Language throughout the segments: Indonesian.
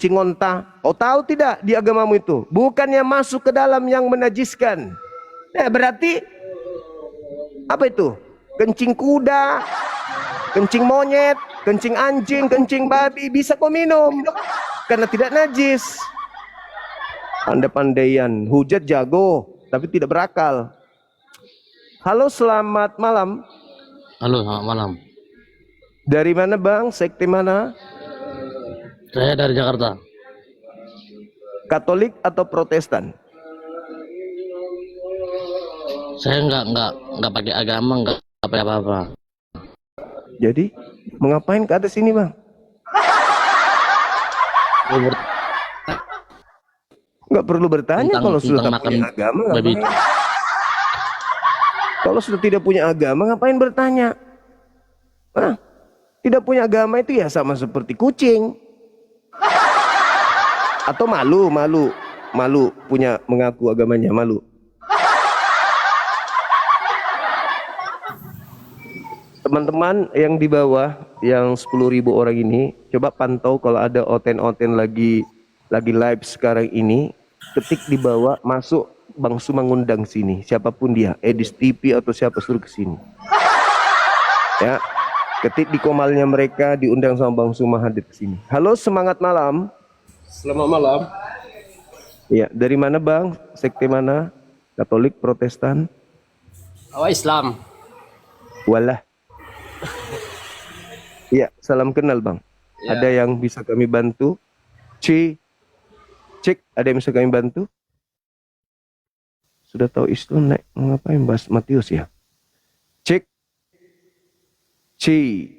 onta. Kau tahu tidak di agamamu itu? Bukannya masuk ke dalam yang menajiskan. Berarti apa itu? Kencing kuda, kencing monyet, kencing anjing, kencing babi bisa kau minum karena tidak najis. Pandai-pandaian, hujat jago tapi tidak berakal. Halo, selamat malam. Halo, selamat malam. Dari mana bang? Sekte mana? Saya dari Jakarta. Katolik atau Protestan? Saya nggak pakai agama, nggak pakai apa-apa. Jadi mengapain ke atas ini bang? Nggak perlu bertanya kalau sudah tak punya agama. Ngapain? Kalau sudah tidak punya agama ngapain bertanya? Tidak punya agama itu ya sama seperti kucing. Atau malu punya mengaku agamanya, malu. Teman-teman yang di bawah, yang 10.000 orang ini, coba pantau kalau ada oten-oten lagi live sekarang ini, ketik di bawah, masuk Bang Su mengundang sini, siapapun dia, Edis TV atau siapa, suruh ke sini. Ya, ketik di komalnya mereka, diundang sama Bang Su hadir ke sini. Halo, semangat malam. Selamat malam. Iya, dari mana bang? Sekte mana? Katolik, Protestan? Awak Islam. Walah. Iya, salam kenal bang. Ya. Ada yang bisa kami bantu? Cek, ada yang bisa kami bantu? Sudah tahu Islam naik ngapain bahas Matius ya? Cek. Ci.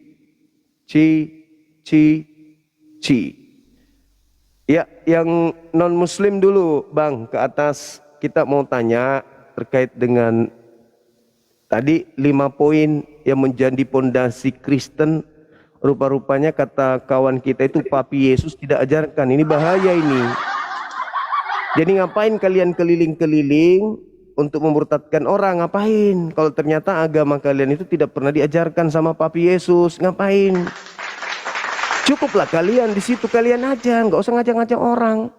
Ya, yang non muslim dulu bang, ke atas. Kita mau tanya terkait dengan tadi 5 poin yang menjadi pondasi Kristen. Rupa-rupanya kata kawan kita itu Papi Yesus tidak ajarkan. Ini bahaya ini. Jadi ngapain kalian keliling-keliling untuk memurtadkan orang? Ngapain? Kalau ternyata agama kalian itu tidak pernah diajarkan sama Papi Yesus, ngapain? Cukuplah kalian di situ, kalian aja, nggak usah ngajak-ngajak orang.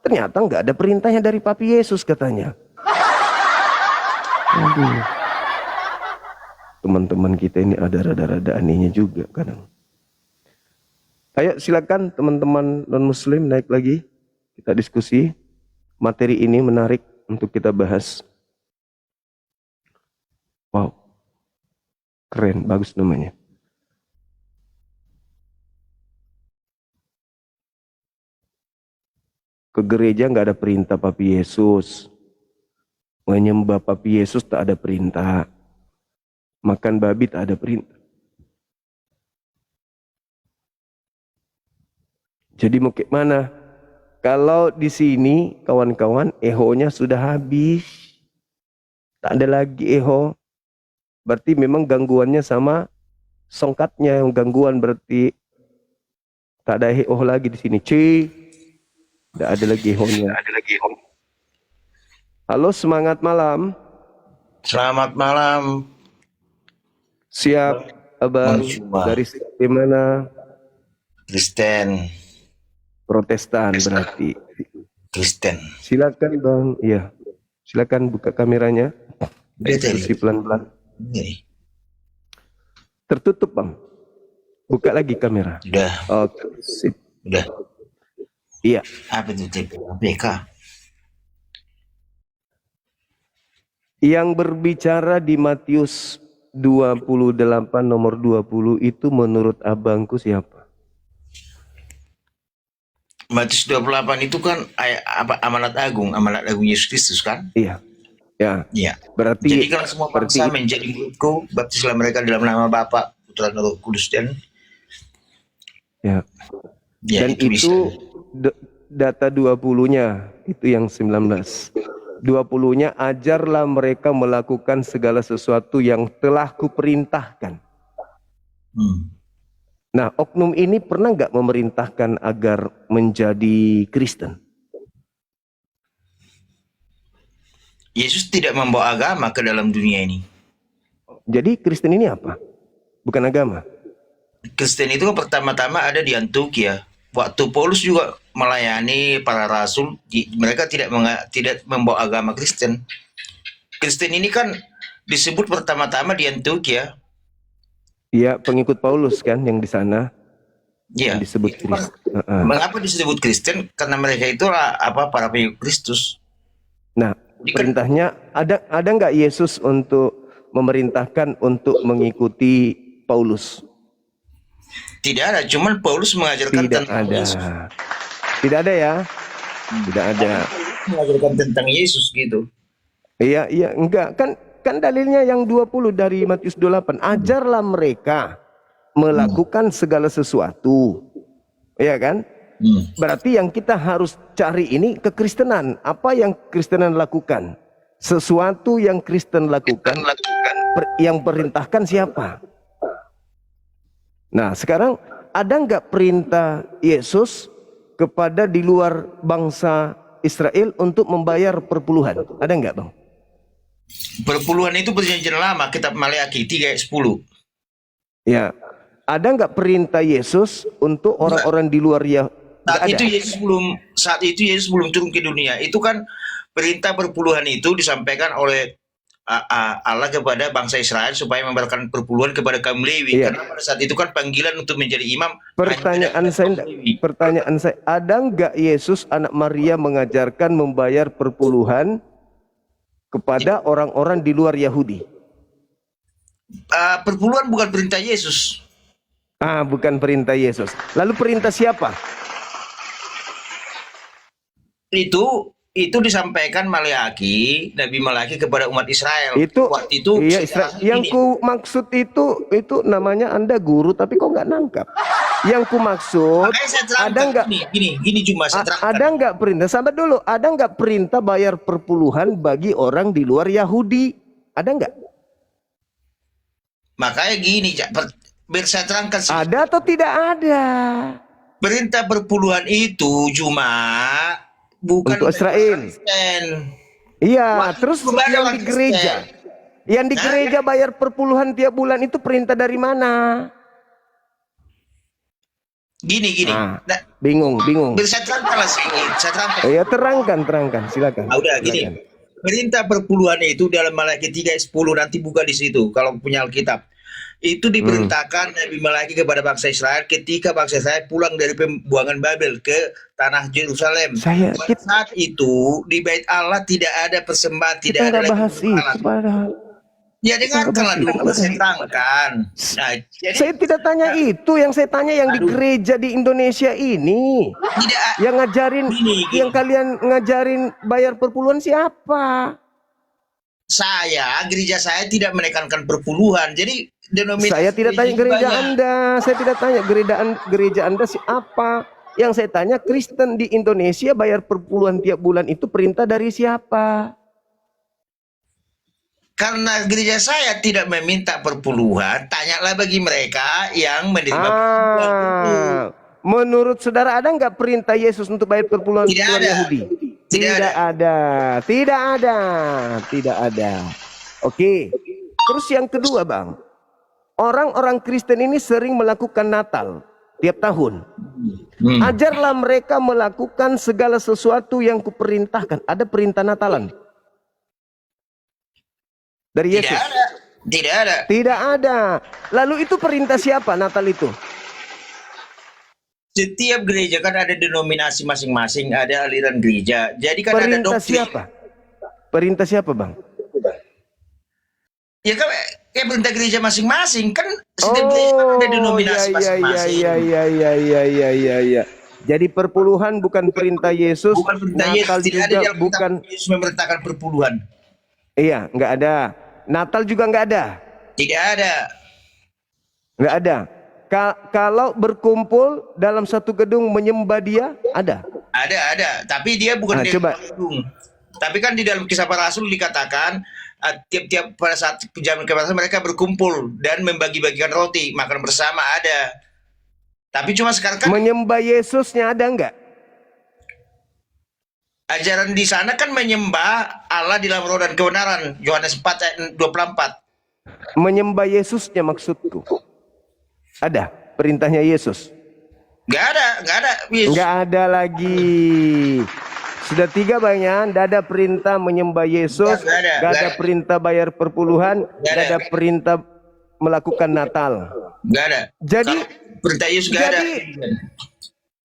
Ternyata nggak ada perintahnya dari Papi Yesus katanya. Aduh. Teman-teman kita ini ada rada-rada anehnya juga kadang. Ayo silakan teman-teman non-muslim naik lagi. Kita diskusi. Materi ini menarik untuk kita bahas. Wow. Keren, bagus namanya. Ke gereja nggak ada perintah Papi Yesus. Menyembah Papi Yesus tak ada perintah. Makan babi tak ada perintah. Jadi mau ke mana? Kalau di sini kawan-kawan ehonya sudah habis. Tak ada lagi eho. Berarti memang gangguannya sama songkatnya yang gangguan, berarti tak ada eho lagi di sini. Tidak ada lagi ehonya. Halo, semangat malam. Selamat malam. Siap, abang. Dari sekte mana? Kristen. Protestan berarti. Kristen. Silakan bang. Iya. Silakan buka kameranya. Diskusi pelan-pelan. Tertutup bang. Buka lagi kamera. Sudah. Oke. Sip. Sudah. Iya. Apa itu BK? Yang berbicara di Matius 28 nomor 20 itu menurut abangku siapa? Matius 28 itu kan amanat agung Yesus Kristus kan? Iya. Ya. Iya. Berarti jadi kalau semua bangsa menjadi muridku, baptislah mereka dalam nama Bapa, Putra dan Roh Kudus dan ya. Dan itu data 20-nya itu yang 19. 20-nya ajarlah mereka melakukan segala sesuatu yang telah kuperintahkan. Nah, oknum ini pernah nggak memerintahkan agar menjadi Kristen? Yesus tidak membawa agama ke dalam dunia ini. Jadi Kristen ini apa? Bukan agama. Kristen itu pertama-tama ada di Antioquia. waktu Paulus juga melayani para rasul, mereka tidak membawa agama Kristen. Kristen ini kan disebut pertama-tama di Antioquia. Iya, pengikut Paulus kan yang di sana yang Ya, disebut itu kan Kristen. mengapa disebut Kristen? Karena mereka itu para pengikut Kristus. Nah, Jadi kan perintahnya ada nggak Yesus untuk memerintahkan untuk mengikuti Paulus? tidak ada, cuman Paulus mengajarkan Tidak tentang ada. Yesus. Tidak ada ya? Tidak ada. Mengajarkan tentang Yesus gitu. Iya, iya, enggak. Kan dalilnya yang 20 dari Matius 28. Ajarlah mereka melakukan segala sesuatu. Iya kan? Berarti yang kita harus cari ini kekristenan. Apa yang Kristenan lakukan? Sesuatu yang Kristen lakukan, yang perintahkan siapa? Nah, sekarang ada nggak perintah Yesus kepada di luar bangsa Israel untuk membayar perpuluhan? Ada nggak, Bang? Perpuluhan itu perjanjian lama, kitab Maleakhi 3 ayat 10. Ya. Ada nggak perintah Yesus untuk orang-orang di luar ya? Saat itu Yesus belum turun ke dunia. Itu kan perintah perpuluhan itu disampaikan oleh Allah kepada bangsa Israel supaya membayarkan perpuluhan kepada kaum Lewi. Iya. Karena pada saat itu kan panggilan untuk menjadi imam. Pertanyaan saya, ada nggak Yesus anak Maria mengajarkan membayar perpuluhan kepada orang-orang di luar Yahudi? Perpuluhan bukan perintah Yesus. Bukan perintah Yesus. Lalu perintah siapa? Itu disampaikan Nabi Maleakhi kepada umat Israel. Waktu itu iya, yang ku maksud itu namanya Anda guru tapi kok nggak nangkap. Yang ku maksud ada nggak gini cuma saya terangkan. Ada nggak perintah? Sampai dulu, ada nggak perintah bayar perpuluhan bagi orang di luar Yahudi? Ada nggak? Makanya gini, biar saya terangkan. Ada atau tidak ada? Perintah perpuluhan itu cuma bukan untuk Israel. Iya, terus yang di gereja. Yang di gereja bayar perpuluhan tiap bulan itu perintah dari mana? Gini. Bingung. Biar saya terangkan lah sedikit. Ya terangkan, silakan. Udah gini. Perintah perpuluhan itu dalam Maleakhi 3 ayat 10, nanti buka di situ kalau punya Alkitab. Itu diperintahkan Nabi Maleakhi kepada bangsa Israel ketika bangsa Israel pulang dari pembuangan Babel ke tanah Yerusalem. Saat itu di Bait Allah tidak ada persembahan, tidak ada lagi padahal. Ya dengarkanlah dulu, saya terangkan. Nah, saya tidak tanya itu, yang saya tanya yang di gereja di Indonesia ini. Tidak. Yang ngajarin, yang kalian ngajarin bayar perpuluhan siapa? Gereja saya tidak menekankan perpuluhan. Jadi denominasi. Saya tidak tanya gereja Anda, saya tidak tanya gereja Anda siapa. Yang saya tanya Kristen di Indonesia bayar perpuluhan tiap bulan itu perintah dari siapa? Karena gereja saya tidak meminta perpuluhan, tanyalah bagi mereka yang menerima perpuluhan. Menurut saudara ada nggak perintah Yesus untuk bayar perpuluhan keluar Yahudi? Tidak ada. Oke. Terus yang kedua, Bang. Orang-orang Kristen ini sering melakukan Natal tiap tahun. Ajarlah mereka melakukan segala sesuatu yang kuperintahkan. Ada perintah Natalan dari Yesus? Tidak ada. Lalu itu perintah siapa Natal itu? Setiap gereja kan ada denominasi masing-masing, ada aliran gereja. Jadi kan perintah ada doktrin. Perintah siapa, Bang? Ya kan perintah gereja masing-masing kan, setiap gereja kan ada denominasi masing-masing. Iya. Jadi perpuluhan bukan perintah Yesus. Bukan perintah Natal Yesus. juga bukan. Yesus memerintahkan perpuluhan. Iya, nggak ada. Natal juga nggak ada. Tidak ada. Nggak ada. Kalau berkumpul dalam satu gedung menyembah dia, ada. Ada. Tapi dia bukan di gedung. Tapi kan di dalam Kisah Para Rasul dikatakan tiap-tiap pada saat jam kebebasan mereka berkumpul dan membagi-bagikan roti, makan bersama ada. Tapi cuma sekarang kan menyembah Yesusnya ada nggak? Ajaran di sana kan menyembah Allah di dalam roh dan kebenaran. Yohanes 4 ayat 24. Menyembah Yesusnya maksudku. Ada perintahnya Yesus. Nggak ada. Yesus. Nggak ada lagi. Sudah 3 Bang ya. Nggak ada perintah menyembah Yesus, nggak ada perintah bayar perpuluhan, nggak ada perintah melakukan Natal. Nggak ada. Jadi Kalau perintah Yesus nggak ada.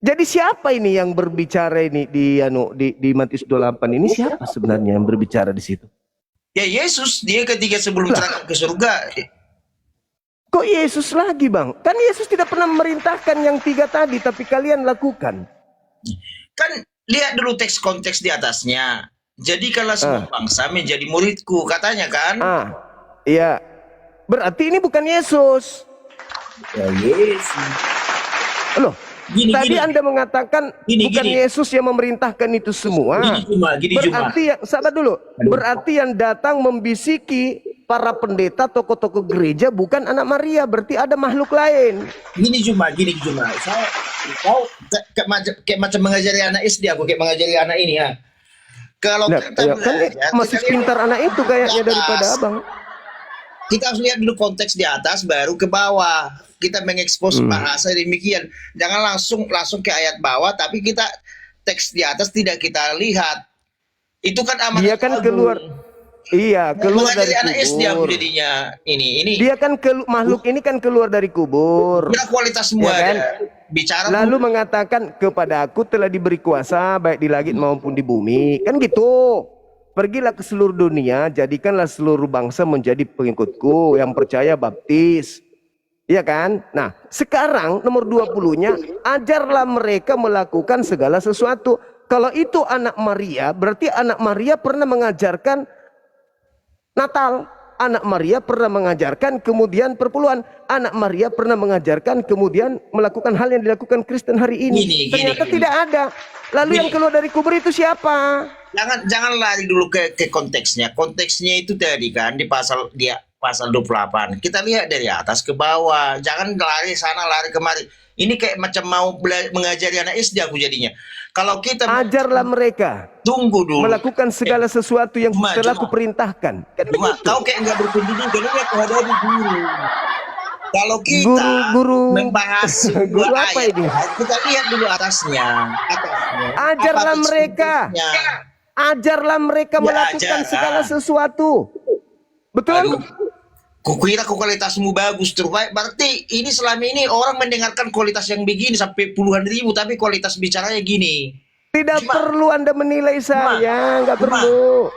Jadi siapa ini yang berbicara ini di Matius 28 ini, siapa sebenarnya yang berbicara di situ? Ya Yesus, dia ketika sebelum terangkat ke surga. Kok Yesus lagi Bang? Kan Yesus tidak pernah memerintahkan yang 3 tadi, tapi kalian lakukan. Kan lihat dulu teks konteks di atasnya. Jadikanlah semua bangsa menjadi muridku, katanya kan? Iya. Berarti ini bukan Yesus. Ya Yesus. Loh, tadi Anda mengatakan bukan Yesus yang memerintahkan itu semua. Berarti yang, sabar dulu. Berarti yang datang membisiki para pendeta, tokoh-tokoh gereja bukan anak Maria, berarti ada makhluk lain. Gini Juma. Kau kayak macam mengajari anak SD, aku kayak mengajari anak ini ya. Kalau kita kan masih pintar anak itu kayaknya daripada abang. Kita harus lihat dulu konteks di atas, baru ke bawah. Kita mengekspos bahasa demikian. Jangan langsung ke ayat bawah, tapi kita teks di atas tidak kita lihat. Itu kan amanat. Dia kan keluar. Iya, keluar dari anak SD aku kubur. jadinya ini. Dia kan makhluk ini kan keluar dari kubur. Ya, kualitas semua ya kan? Bicara lalu mengatakan kepada aku telah diberi kuasa baik di langit maupun di bumi. Kan gitu. Pergilah ke seluruh dunia, jadikanlah seluruh bangsa menjadi pengikutku, yang percaya baptis. Iya kan? Nah, sekarang nomor 20-nya, ajarlah mereka melakukan segala sesuatu. Kalau itu anak Maria, berarti anak Maria pernah mengajarkan Natal, anak Maria pernah mengajarkan kemudian perpuluhan, anak Maria pernah mengajarkan kemudian melakukan hal yang dilakukan Kristen hari ini. Ternyata tidak ada. Lalu yang keluar dari kubur itu siapa? Jangan lari dulu ke konteksnya. Konteksnya itu tadi kan di pasal 28. Kita lihat dari atas ke bawah. Jangan lari sana lari kemari. Ini kayak macam mau mengajari anak SD aku jadinya. Kalau kita ajarlah mereka. Tunggu dulu. Melakukan segala sesuatu yang telah kuperintahkan. Kan kau kayak nggak berpendidikan, karena aku ada di guru. Kalau kita membahas guru apa ini? Kita lihat dulu atasnya. Ajarlah mereka. Ajarlah mereka melakukan segala sesuatu. Betul? Kukira kualitasmu bagus terbaik. Berarti ini selama ini orang mendengarkan kualitas yang begini sampai puluhan ribu, tapi kualitas bicaranya gini. Tidak perlu Anda menilai saya, nggak perlu.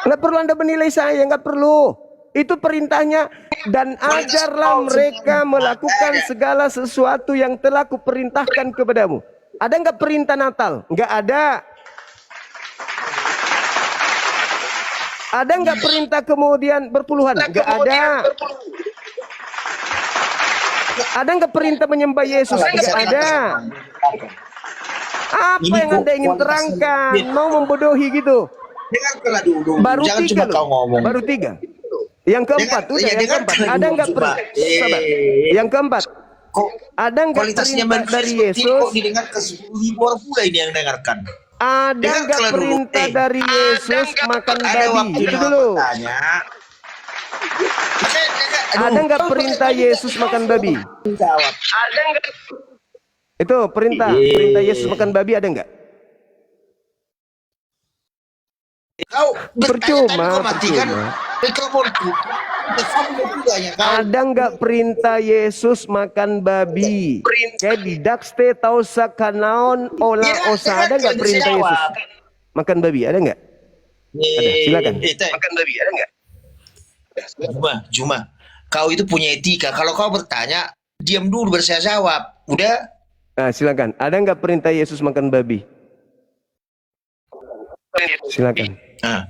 Nggak perlu Anda menilai saya, nggak perlu. Itu perintahnya. Dan ajarlah mereka melakukan segala sesuatu yang telah kuperintahkan kepadamu. Ada nggak perintah Natal? Nggak ada. Ada nggak perintah kemudian berpuluhan? Nggak ada. Ada nggak perintah menyembah Yesus? Nggak ada. Apa yang Anda ingin terangkan? Mau membodohi gitu? Baru 3 loh. Baru 3. Yang keempat, udah yang keempat. Ada nggak perintah? Yang keempat. Ada nggak perintah dari Yesus? Didengar ke 10.000 orang pula ini yang dengarkan. Ada nggak perintah dari Yesus makan babi? Itu dulu. Ada nggak perintah Yesus makan babi? Ada nggak? Itu perintah Yesus makan babi ada nggak? Percuma. Ada nggak perintah Yesus makan babi? Kayak di Dakste tahu sakanaon olah osa, ada nggak perintah Yesus makan babi? Ada nggak? Ada, silakan. Makan babi ada nggak? Juma, kau itu punya etika. Kalau kau bertanya, diam dulu bersiap jawab. Udah? Nah, silakan. Ada nggak perintah Yesus makan babi? Silakan. Nah,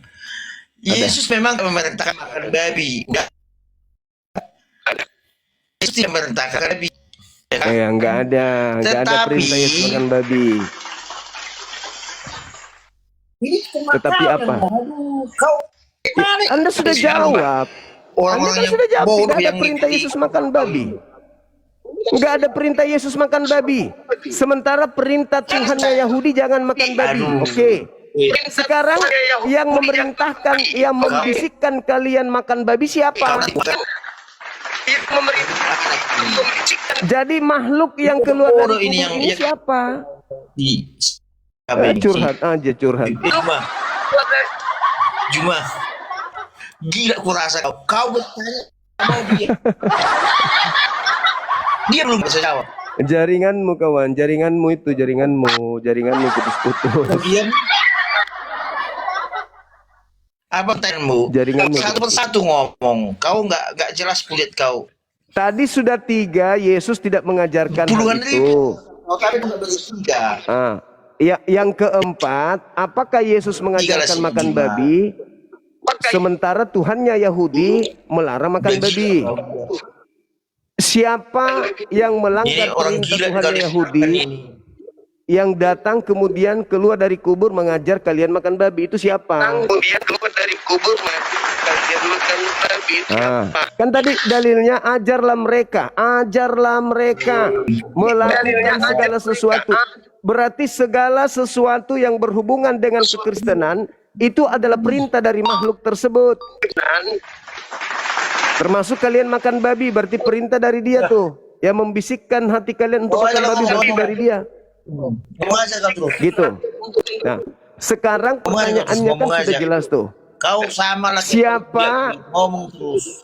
Yesus memang memerintahkan makan babi. Enggak. Yesus tidak memerintahkan babi. Enggak ada perintah Yesus makan babi. Tetapi apa? Anda sudah jawab. Anda kan sudah jawab tidak ada perintah Yesus makan babi. Enggak ada perintah Yesus makan babi. Sementara perintah Tuhannya Yahudi jangan makan babi. Oke. Sekarang yang memerintahkan, yang membisikkan kalian makan babi siapa? Jadi makhluk yang keluar dari kubur ini siapa? Curhat aja, curhat. Cuma gila kurasa kau bertanya sama dia. Dia belum bisa jawab. Jaringanmu kawan, jaringanmu putus-putus. Kemudian apa pertanyaanmu? Jaringanmu Satu persatu ngomong. Kau nggak jelas kulit kau. Tadi sudah 3, Yesus tidak mengajarkan hal Puluhan itu. ribu. Oh, tapi cuma baru 3. Ya, yang keempat, apakah Yesus mengajarkan makan babi? Sementara Tuhannya Yahudi melarang makan babi. Siapa yang melanggar perintah Tuhannya Yahudi, yang datang kemudian keluar dari kubur mengajar kalian makan babi, itu siapa? Kemudian keluar dari kubur kalian makan babi. Kan tadi dalilnya ajarlah mereka melakukan segala sesuatu. Berarti segala sesuatu yang berhubungan dengan kekristenan itu adalah perintah dari makhluk tersebut. Termasuk kalian makan babi, berarti perintah dari dia tuh. Yang membisikkan hati kalian untuk makan babi berarti dari dia. Gitu. Nah, sekarang pertanyaannya kan sudah jelas tuh. Kau sama lah. Siapa ngomong terus?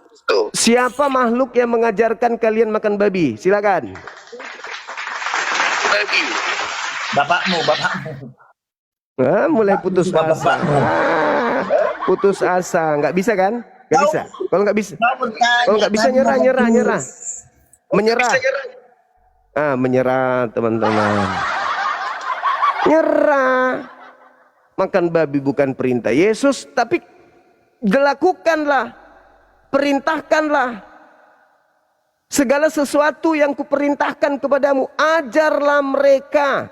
Siapa makhluk yang mengajarkan kalian makan babi? Silakan. Babi. Bapakmu. Mulai putus asa. Putus asa, nggak bisa kan? Nggak bisa. Kalau nggak bisa nyerah. Menyerah. Menyerah teman-teman. Nyerah. Makan babi bukan perintah Yesus, tapi dilakukanlah, perintahkanlah. Segala sesuatu yang kuperintahkan kepadamu, ajarlah mereka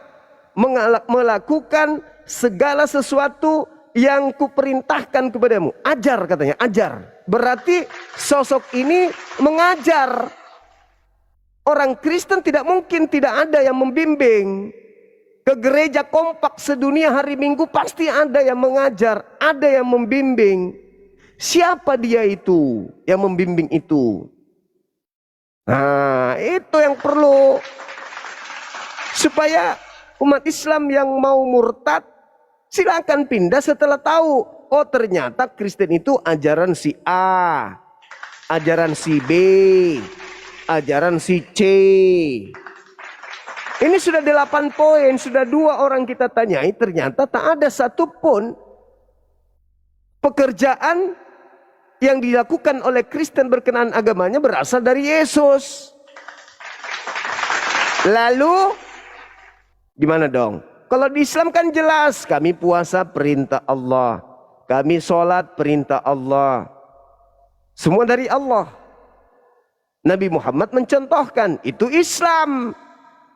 melakukan segala sesuatu yang kuperintahkan kepadamu. Ajar katanya, ajar. Berarti sosok ini mengajar. Orang Kristen tidak mungkin tidak ada yang membimbing. Ke gereja kompak sedunia hari Minggu pasti ada yang mengajar, ada yang membimbing. Siapa dia itu yang membimbing itu? Nah, itu yang perlu. Supaya umat Islam yang mau murtad, silakan pindah setelah tahu. Oh, ternyata Kristen itu ajaran si A, ajaran si B, ajaran si C. Ini sudah 8 poin, sudah 2 orang kita tanyai, ternyata tak ada satupun pekerjaan yang dilakukan oleh Kristen berkenaan agamanya berasal dari Yesus. Lalu gimana dong? Kalau di Islam kan jelas, kami puasa perintah Allah, kami sholat perintah Allah, semua dari Allah. Nabi Muhammad mencontohkan, itu Islam.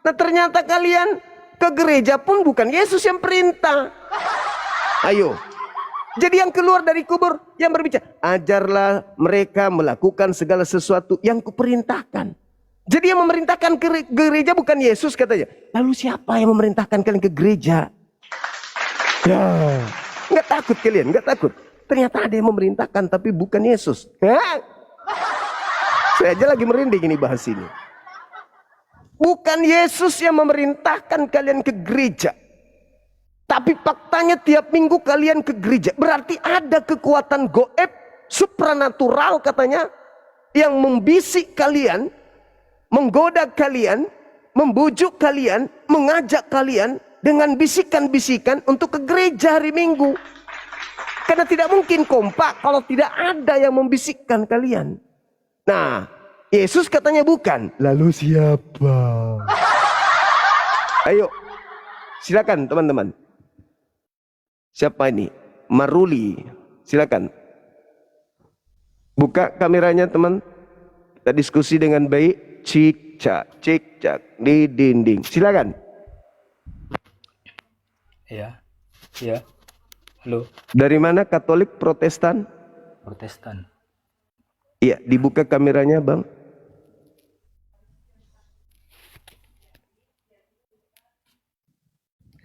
Nah, ternyata kalian ke gereja pun bukan Yesus yang perintah. Ayo. Jadi yang keluar dari kubur yang berbicara, ajarlah mereka melakukan segala sesuatu yang kuperintahkan. Jadi yang memerintahkan ke gereja bukan Yesus katanya. Lalu siapa yang memerintahkan kalian ke gereja? Ya, nggak takut kalian, nggak takut. Ternyata ada yang memerintahkan tapi bukan Yesus. Saya aja lagi merinding ini bahas ini. Bukan Yesus yang memerintahkan kalian ke gereja. Tapi faktanya tiap minggu kalian ke gereja. Berarti ada kekuatan goib, supranatural katanya. Yang membisik kalian, menggoda kalian, membujuk kalian, mengajak kalian. Dengan bisikan-bisikan untuk ke gereja hari Minggu. Karena tidak mungkin kompak kalau tidak ada yang membisikkan kalian. Nah, Yesus katanya bukan. Lalu siapa? Ayo, silakan teman-teman. Siapa ini? Maruli. Silakan. Buka kameranya teman. Kita diskusi dengan baik. Cik cak di dinding. Silakan. Ya. Halo. Dari mana? Katolik, Protestan? Protestan. Iya, dibuka kameranya, Bang.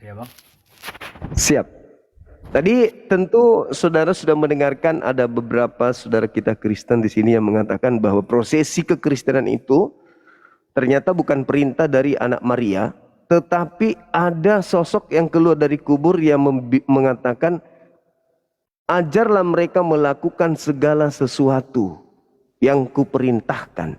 Iya, Bang. Siap. Tadi tentu saudara sudah mendengarkan ada beberapa saudara kita Kristen di sini yang mengatakan bahwa prosesi kekristenan itu ternyata bukan perintah dari anak Maria, tetapi ada sosok yang keluar dari kubur yang mengatakan, ajarlah mereka melakukan segala sesuatu yang kuperintahkan.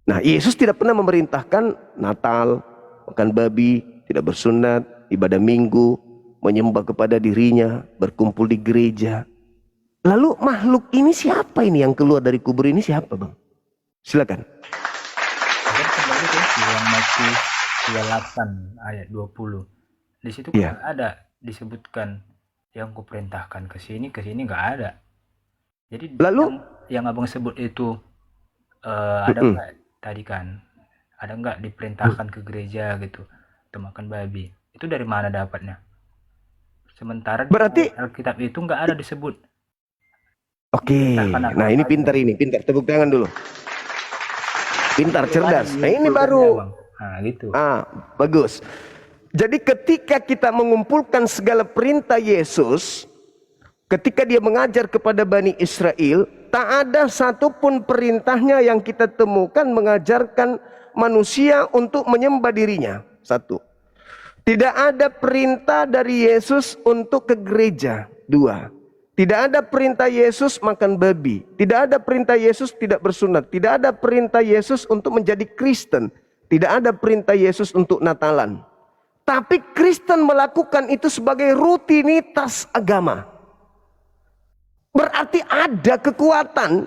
Nah, Yesus tidak pernah memerintahkan Natal, makan babi, tidak bersunat, ibadah minggu, menyembah kepada dirinya, berkumpul di gereja. Lalu makhluk ini siapa ini yang keluar dari kubur ini siapa, Bang? Silakan. Dan kembali ke yang Matius 28 ayat 20. Di situ Iya. kan ada disebutkan yang kuperintahkan ke sini nggak ada. Jadi Lalu? yang abang sebut itu ada nggak tadi kan? Ada nggak diperintahkan ke gereja gitu untuk makan babi? Itu dari mana dapatnya? Sementara Berarti- di Alkitab itu nggak ada disebut. Oke, nah ini pintar tepuk tangan dulu. Pintar, cerdas. Nah ini baru. Nah gitu. Bagus. Jadi ketika kita mengumpulkan segala perintah Yesus, ketika dia mengajar kepada Bani Israel, tak ada satupun perintahnya yang kita temukan mengajarkan manusia untuk menyembah dirinya. Satu. Tidak ada perintah dari Yesus untuk ke gereja. Dua. Tidak ada perintah Yesus makan babi. Tidak ada perintah Yesus tidak bersunat. Tidak ada perintah Yesus untuk menjadi Kristen. Tidak ada perintah Yesus untuk Natalan. Tapi Kristen melakukan itu sebagai rutinitas agama. Berarti ada kekuatan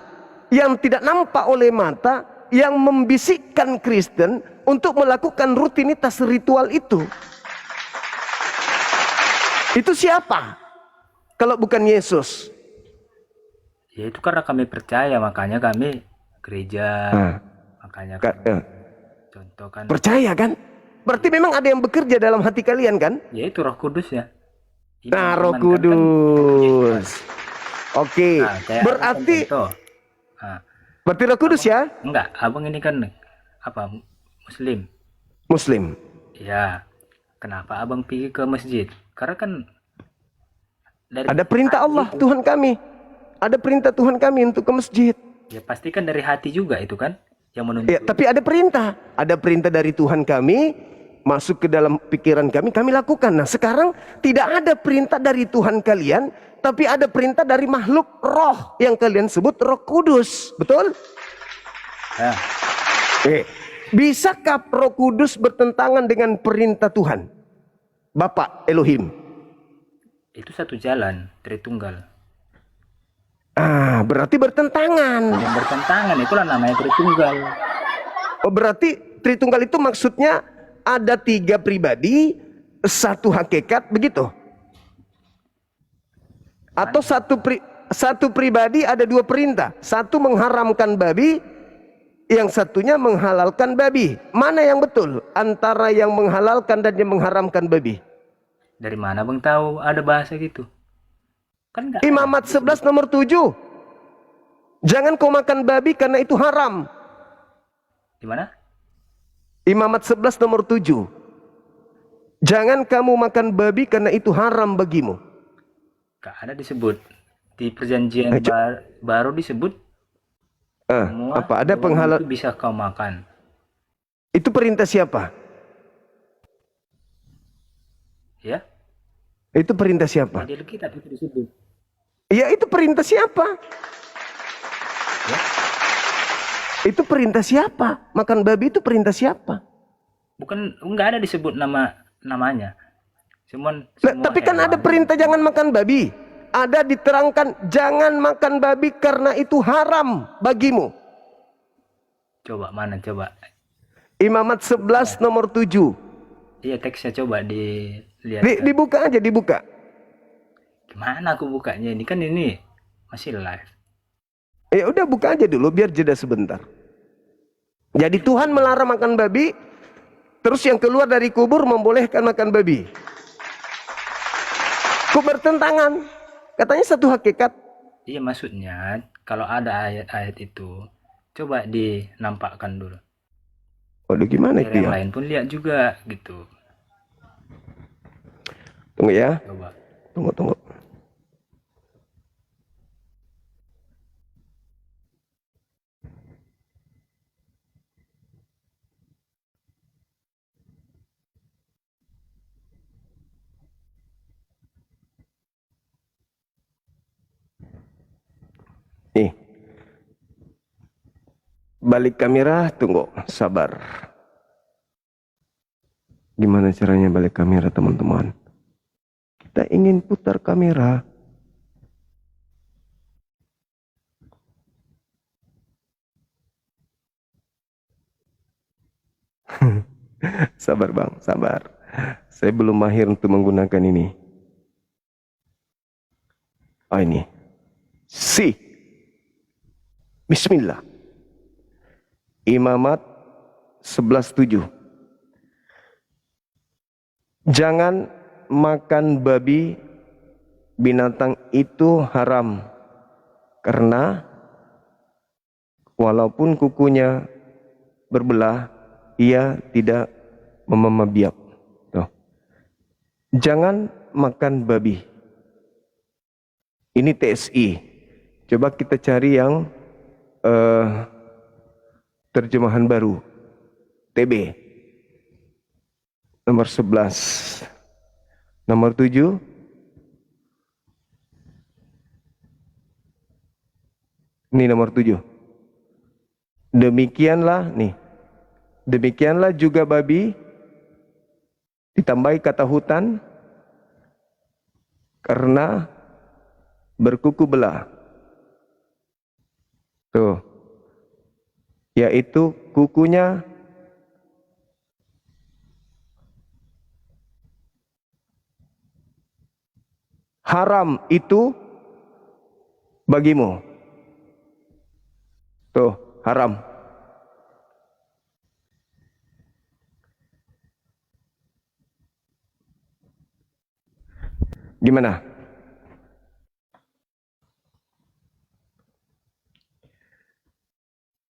yang tidak nampak oleh mata yang membisikkan Kristen untuk melakukan rutinitas ritual itu. Itu siapa? Kalau bukan Yesus. Ya itu karena kami percaya, makanya kami gereja. Makanya kami contoh kan. Percaya kan? Berarti memang ada yang bekerja dalam hati kalian kan? Ya itu Roh Kudus ya. Ini Nah, Roh mengamankan Kudus. Oke. Nah, kayak Berarti contoh. Nah, berarti Roh Kudus ya? enggak, abang ini kan apa Muslim. Muslim. Ya, kenapa abang pergi ke masjid? Karena kan dari Ada perintah Allah Tuhan kami. Ada perintah Tuhan kami untuk ke masjid. ya pasti kan dari hati juga itu kan yang menuntut. Ya, tapi ada perintah. Ada perintah dari Tuhan kami masuk ke dalam pikiran kami lakukan. Nah, sekarang tidak ada perintah dari Tuhan kalian, tapi ada perintah dari makhluk roh yang kalian sebut Roh Kudus. Betul? Ya, Bisakah Roh Kudus bertentangan dengan perintah Tuhan? Bapa Elohim. itu satu jalan, Tritunggal. Berarti bertentangan. Yang bertentangan itulah namanya Tritunggal. Oh, berarti Tritunggal itu maksudnya ada 3 pribadi, satu hakikat, begitu? Atau satu pribadi ada 2 perintah. Satu mengharamkan babi, yang satunya menghalalkan babi. Mana yang betul antara yang menghalalkan dan yang mengharamkan babi? Dari mana bang tahu ada bahasa gitu? Kan enggak. Imamat 11 nomor 7. Jangan kau makan babi karena itu haram. Di mana? Imamat 11 nomor 7. Jangan kamu makan babi karena itu haram bagimu. Enggak ada disebut. Di perjanjian baru disebut semua apa ada hewan penghalal? itu bisa kau makan. Itu perintah siapa? Ya? Itu perintah siapa? Di Alkitab itu disebut. Ya, itu perintah siapa? Ya? Itu perintah siapa? Makan babi itu perintah siapa? Bukan, enggak ada disebut namanya. Semua Tapi kan ada perintah jangan makan babi. Ada diterangkan jangan makan babi karena itu haram bagimu. Coba mana coba. Imamat 11 nomor 7. Iya, teksnya coba dilihat. Dibuka aja, dibuka. Gimana aku bukanya? Ini kan ini masih live. Ya udah buka aja dulu biar jeda sebentar. Jadi Tuhan melarang makan babi, terus yang keluar dari kubur membolehkan makan babi. Kok bertentangan? Katanya satu hakikat. Iya, maksudnya kalau ada ayat-ayat itu coba dinampakkan dulu. Waduh, gimana Biar itu yang ya? lain pun lihat juga gitu. Tunggu ya. Coba. tunggu. Nih, balik kamera, tunggu, sabar. Gimana caranya balik kamera, teman-teman? Kita ingin putar kamera. Sabar bang, sabar. Saya belum mahir untuk menggunakan ini. Oh ini. Si. Bismillah. Imamat 11:7. Jangan makan babi, binatang itu haram. Karena walaupun kukunya berbelah, ia tidak memamah biak. Tuh. Jangan makan babi. Ini TSI. Coba kita cari yang terjemahan baru. TB. Nomor 11. Nomor 7. Ini nomor 7. Demikianlah nih. Demikianlah juga babi, ditambahi kata hutan, karena berkuku belah. Tuh. Yaitu kukunya haram itu bagimu. Tuh, haram. Gimana?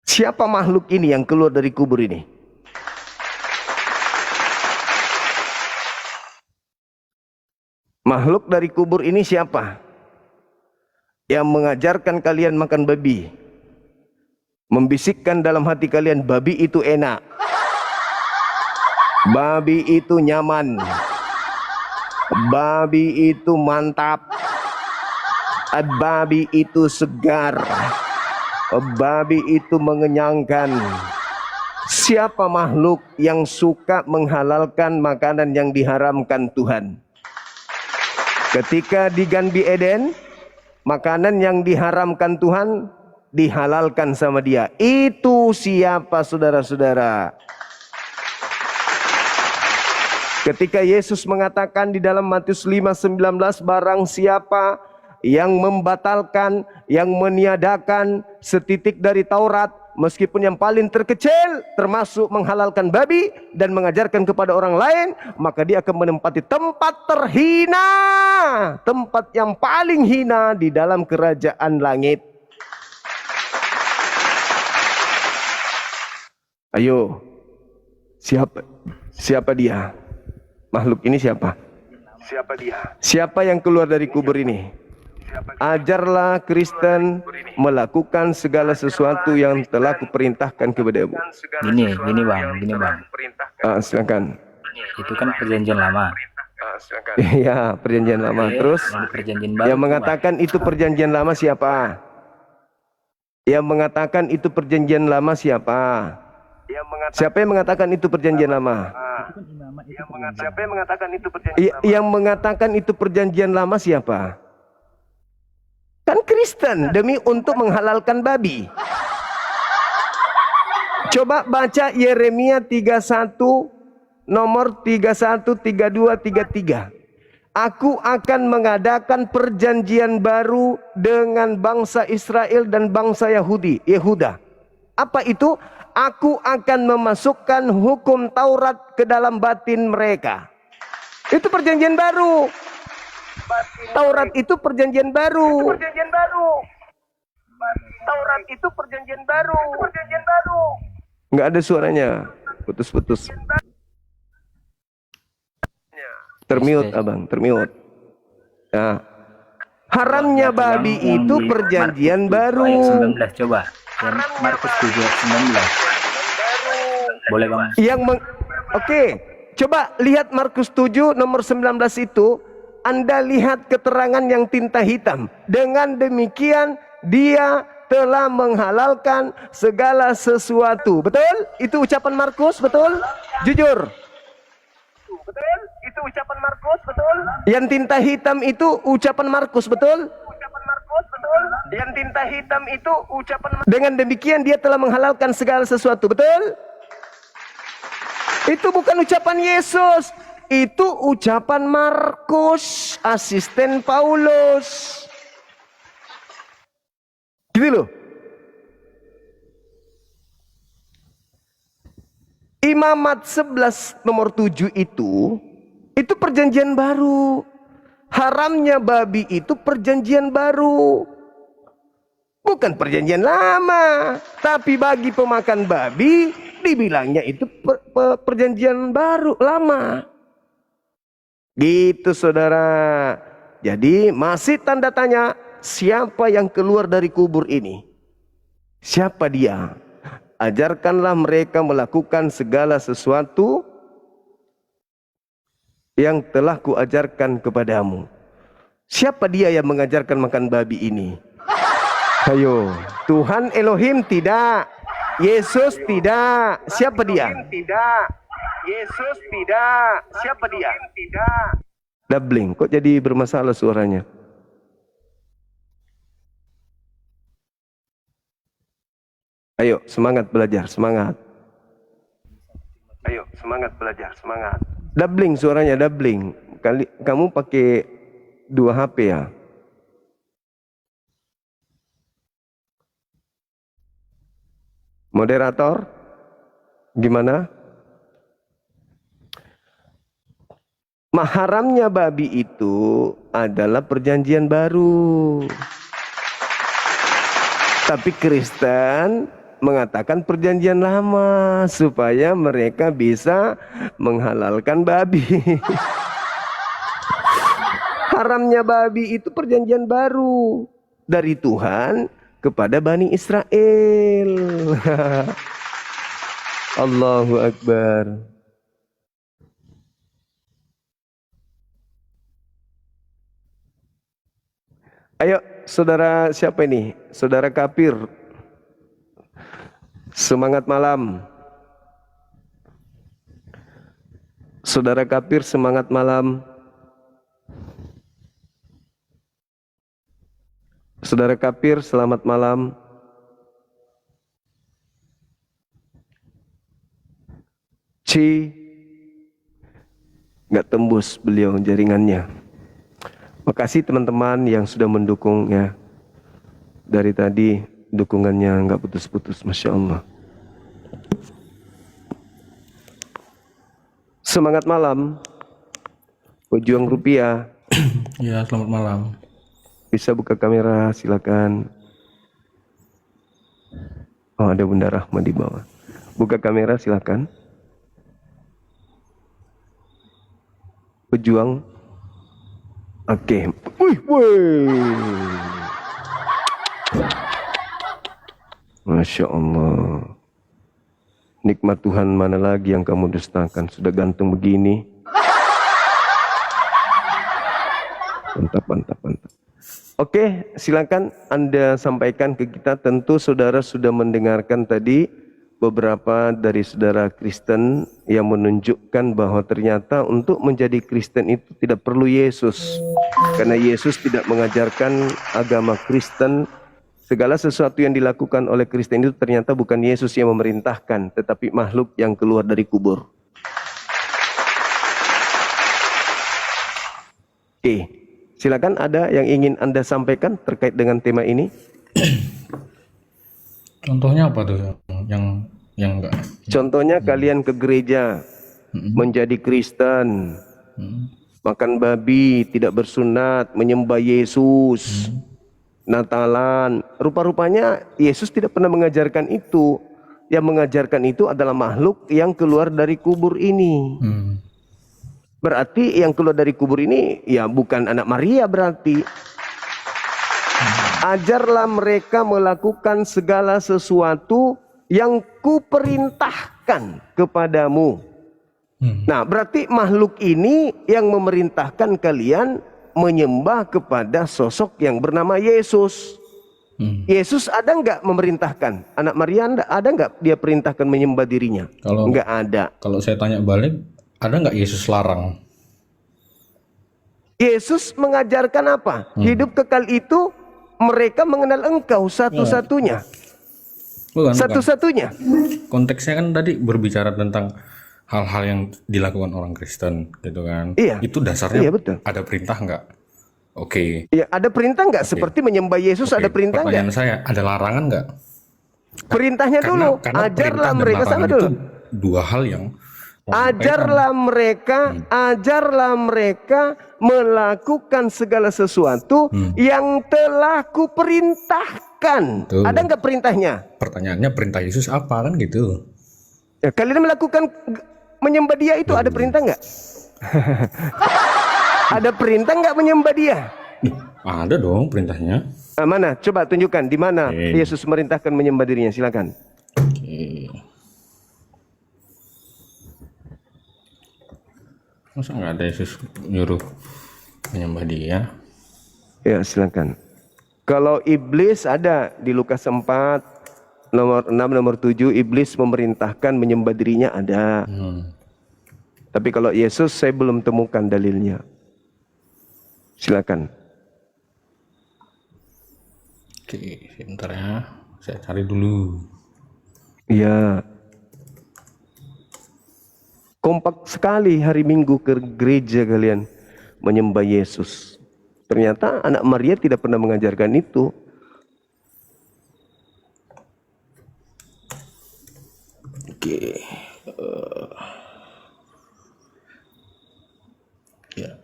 Siapa makhluk ini yang keluar dari kubur ini? Makhluk dari kubur ini siapa? Yang mengajarkan kalian makan babi. Membisikkan dalam hati kalian, babi itu enak. Babi itu nyaman. Babi itu mantap. Babi itu segar. Babi itu mengenyangkan. Siapa makhluk yang suka menghalalkan makanan yang diharamkan Tuhan? Ketika di Ganbi Eden, makanan yang diharamkan Tuhan dihalalkan sama dia. Itu siapa, saudara-saudara? Ketika Yesus mengatakan di dalam Matius 5:19, barang siapa yang membatalkan, yang meniadakan setitik dari Taurat, meskipun yang paling terkecil, termasuk menghalalkan babi dan mengajarkan kepada orang lain, maka dia akan menempati tempat terhina, tempat yang paling hina di dalam kerajaan langit. Ayo, siapa dia? Makhluk ini siapa? Siapa dia? Siapa yang keluar dari kubur ini? Ajarlah Kristen melakukan segala sesuatu yang telah kuperintahkan kepadamu. Gini bang. Silakan. Itu kan perjanjian lama. Iya, perjanjian lama. Terus Yang perjanjian baru. yang mengatakan itu perjanjian lama siapa? Yang mengatakan itu perjanjian lama siapa? Siapa yang mengatakan itu perjanjian lama? Siapa yang mengatakan itu perjanjian lama? Yang mengatakan itu perjanjian lama siapa? Kan Kristen, demi untuk menghalalkan babi. Coba baca Yeremia 31 nomor 31, 32, 33. Aku akan mengadakan perjanjian baru dengan bangsa Israel dan bangsa Yehuda. Apa itu? Aku akan memasukkan hukum Taurat ke dalam batin mereka. Itu perjanjian baru. Taurat itu perjanjian baru. Taurat itu perjanjian baru. Nggak ada suaranya. Putus-putus. Termute abang, termute. Nah, haramnya babi itu perjanjian baru. Ayat 19 coba. Yang Markus 7 ayat 19. Boleh Bang? Oke, coba lihat Markus 7 nomor 19 itu. Anda lihat keterangan yang tinta hitam. Dengan demikian dia telah menghalalkan segala sesuatu. Betul? Itu ucapan Markus, betul? Jujur. Betul? Itu ucapan Markus, betul? Yang tinta hitam itu ucapan Markus, betul? Ucapan Markus, betul? Yang tinta hitam itu ucapan Markus. Dengan demikian dia telah menghalalkan segala sesuatu, betul? Itu bukan ucapan Yesus. Itu ucapan Markus, asisten Paulus. Gitu loh. Imamat 11 nomor 7 itu perjanjian baru. Haramnya babi itu perjanjian baru. Bukan perjanjian lama. Tapi bagi pemakan babi dibilangnya itu perjanjian baru lama. Gitu saudara. Jadi masih tanda tanya, siapa yang keluar dari kubur ini? Siapa dia? Ajarkanlah mereka melakukan segala sesuatu yang telah kuajarkan kepadamu. Siapa dia yang mengajarkan makan babi ini? Ayo, Tuhan Elohim tidak, Yesus tidak. Siapa dia? Tidak. Yesus tidak. Siapa dia? Tidak. Doubling, kok jadi bermasalah suaranya? Ayo, semangat belajar, semangat. Ayo, semangat belajar, semangat. Doubling suaranya, doubling. Kamu pakai 2 HP ya? Moderator, gimana? Haramnya babi itu adalah perjanjian baru. Tapi Kristen mengatakan perjanjian lama supaya mereka bisa menghalalkan babi. Haramnya babi itu perjanjian baru dari Tuhan kepada Bani Israel. Allahu Akbar. Ayo, saudara siapa ini? Saudara kafir. Semangat malam. Saudara kafir, semangat malam. Saudara kafir, selamat malam. Nggak tembus beliau jaringannya. Makasih teman-teman yang sudah mendukung ya. Dari tadi dukungannya nggak putus-putus, Masya Allah. Semangat malam, pejuang rupiah. Ya, selamat malam. Bisa buka kamera, silakan. Oh, ada Bunda Rahma di bawah. Buka kamera, silakan. Pejuang. Oke. Wih. Masya Allah. Nikmat Tuhan mana lagi yang kamu dustakan? Sudah ganteng begini. Mantap. Oke, silakan Anda sampaikan ke kita. Tentu saudara sudah mendengarkan tadi beberapa dari saudara Kristen yang menunjukkan bahwa ternyata untuk menjadi Kristen itu tidak perlu Yesus. Karena Yesus tidak mengajarkan agama Kristen. Segala sesuatu yang dilakukan oleh Kristen itu ternyata bukan Yesus yang memerintahkan, tetapi makhluk yang keluar dari kubur. Oke, silakan ada yang ingin Anda sampaikan terkait dengan tema ini. Contohnya apa tuh yang enggak? Contohnya kalian ke gereja, menjadi Kristen, makan babi, tidak bersunat, menyembah Yesus, Natalan. Rupa-rupanya Yesus tidak pernah mengajarkan itu. Yang mengajarkan itu adalah makhluk yang keluar dari kubur ini. Berarti yang keluar dari kubur ini ya bukan anak Maria berarti. Ajarlah mereka melakukan segala sesuatu yang kuperintahkan kepadamu. Nah, berarti makhluk ini yang memerintahkan kalian menyembah kepada sosok yang bernama Yesus. Yesus ada nggak memerintahkan? Anak Maria ada nggak dia perintahkan menyembah dirinya? Kalau Nggak ada. kalau saya tanya balik, ada nggak Yesus larang? Yesus mengajarkan apa? Hidup kekal itu mereka mengenal Engkau satu-satunya. Bukan. Satu-satunya. Konteksnya kan tadi berbicara tentang hal-hal yang dilakukan orang Kristen, gitu kan? Iya. Itu dasarnya Iya, betul. ada perintah nggak? Oke. Ya, ada perintah nggak? Seperti menyembah Yesus Oke, ada perintah nggak? pertanyaan saya, ada larangan nggak? Perintahnya dulu. Karena perintah Ajarlah dan mereka sana larangan dulu. itu dua hal yang Ajarlah mereka melakukan segala sesuatu yang telah kuperintahkan. Betul. Ada nggak perintahnya? Pertanyaannya perintah Yesus apa kan gitu? Ya, kalian melakukan menyembah dia itu ada perintah nggak? Ada perintah nggak menyembah dia? Ada dong perintahnya. Mana? Coba tunjukkan di mana Oke. Yesus merintahkan menyembah dirinya. Silakan. Oke. Masa nggak ada Yesus nyuruh menyembah dia? Ya, silakan. Kalau iblis ada di Lukas 4 nomor 6 nomor 7 iblis memerintahkan menyembah dirinya ada. Tapi kalau Yesus saya belum temukan dalilnya. Silakan. Oke, sebentar ya. Saya cari dulu. Iya. Kompak sekali hari Minggu ke gereja kalian menyembah Yesus. Ternyata anak Maria tidak pernah mengajarkan itu. Oke. Ya.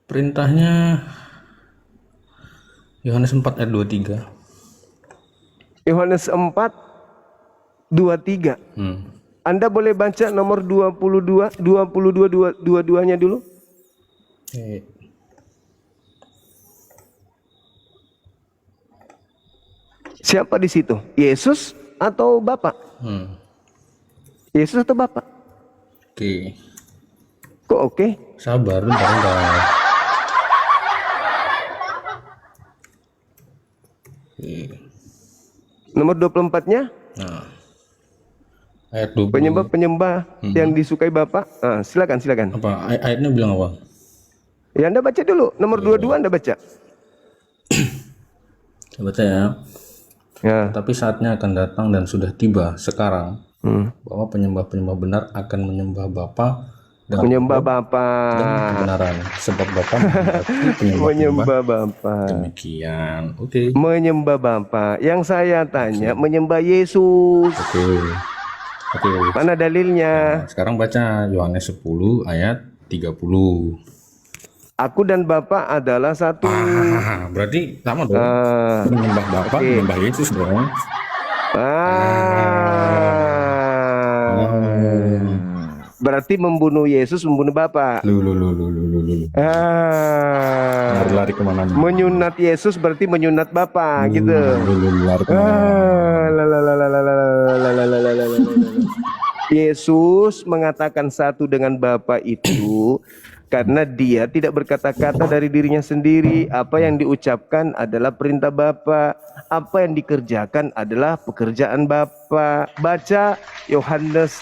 Perintahnya Yohanes 4 ayat 23. Yohanes 4 23. Anda boleh baca nomor 22-nya dulu. Oke. Siapa di situ? Yesus atau Bapak? Yesus atau Bapak? Oke. Kok oke? Sabar, bentar. Oke. Nomor 24-nya? Nah. Ayat 20. Penyembah yang disukai Bapak. Silakan. Apa ayatnya bilang apa? Ya, Anda baca dulu. Nomor 22 Anda baca. Saya baca ya. Ya. Tapi saatnya akan datang dan sudah tiba sekarang bahwa penyembah-penyembah benar akan menyembah Bapa dengan Menyembah dan Bapak. kebenaran, sebab Bapa menghendaki Menyembah Bapak. demikian. Oke. Menyembah Bapak. Yang saya tanya menyembah Yesus. Oke. Mana dalilnya? Nah, sekarang baca Yohanes 10 ayat 30. Aku dan Bapak adalah satu. Berarti sama dong. Menyembah Bapa, oke. menyembah Yesus dong. Berarti membunuh Yesus, membunuh Bapak. Lu. Lari kemana nih? Menyunat Yesus berarti menyunat Bapak, gitu. Lari kemana? Yesus mengatakan satu dengan Bapa itu karena dia tidak berkata-kata dari dirinya sendiri. Apa yang diucapkan adalah perintah Bapa. Apa yang dikerjakan adalah pekerjaan Bapa. Baca Yohanes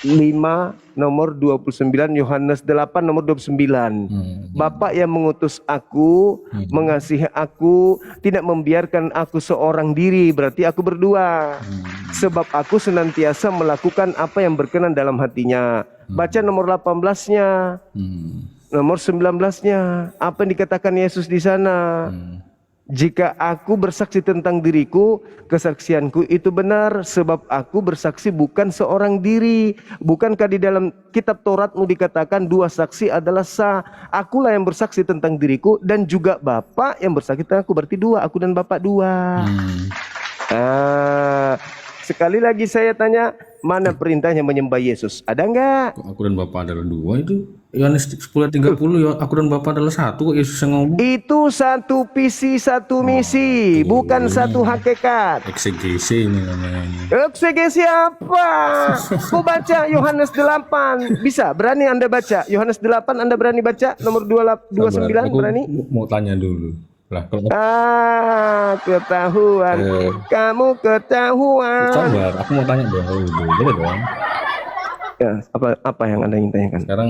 5 nomor 29, Yohanes 8 nomor 29. Bapa yang mengutus aku, mengasihi aku, tidak membiarkan aku seorang diri, berarti aku berdua. Sebab aku senantiasa melakukan apa yang berkenan dalam hatinya. Baca nomor 18-nya. Nomor 19-nya. Apa yang dikatakan Yesus di sana? Jika aku bersaksi tentang diriku, kesaksianku itu benar, sebab aku bersaksi bukan seorang diri. Bukankah di dalam kitab Tauratmu dikatakan dua saksi adalah sah? Akulah yang bersaksi tentang diriku dan juga Bapa yang bersaksi tentang aku, berarti dua, aku dan Bapa dua. sekali lagi saya tanya, mana perintahnya menyembah Yesus? Ada enggak? Kok aku dan Bapa adalah dua itu? Yohanes 10:30, ya, aku dan Bapa adalah satu, kok Yesus yang ngomong. Itu satu visi, satu misi, bukan satu hakikat. Eksegesi ini namanya. Eksegesi apa? Ku baca Yohanes 8. Bisa? Berani Anda baca? Yohanes 8 Anda berani baca? Nomor 29 Aku berani? mau tanya dulu. Lah, kalau Ketahuan. Kamu ketahuan. sabar, aku mau tanya dulu. Boleh dong. Ya, apa yang Anda ingin tanyakan? Sekarang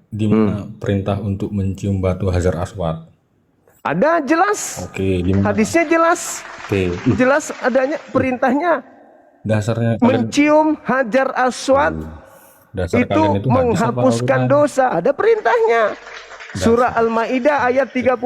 di mana perintah untuk mencium batu Hajar Aswad? Ada jelas. Oke, di mana? Hadisnya jelas. Oke, Jelas adanya perintahnya. dasarnya kalian, Mencium Hajar Aswad dasar itu kalian itu hadis apa menghapuskan Al-Quran? dosa. Ada perintahnya. Surah Al-Maidah ayat 31.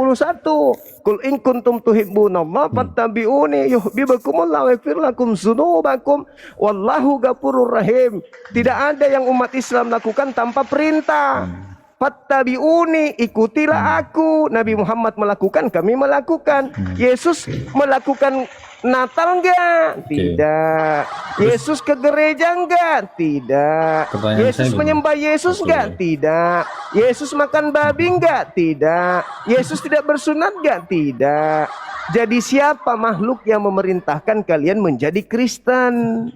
Qul in kuntum tuhibbunallah fattabi'uni yuhibbukumullah wa yaghfir lakum dzunubakum wallahu ghafurur rahim. Tidak ada yang umat Islam lakukan tanpa perintah. Fattabi'uni, ikutilah aku. Nabi Muhammad melakukan, kami melakukan. Yesus melakukan Natal enggak? Tidak. Yesus ke gereja enggak? Tidak. Pertanyaan Yesus saya menyembah Yesus Oke. enggak? Tidak. Yesus makan babi enggak? Tidak. Yesus tidak bersunat enggak? Tidak. Jadi siapa makhluk yang memerintahkan kalian menjadi Kristen?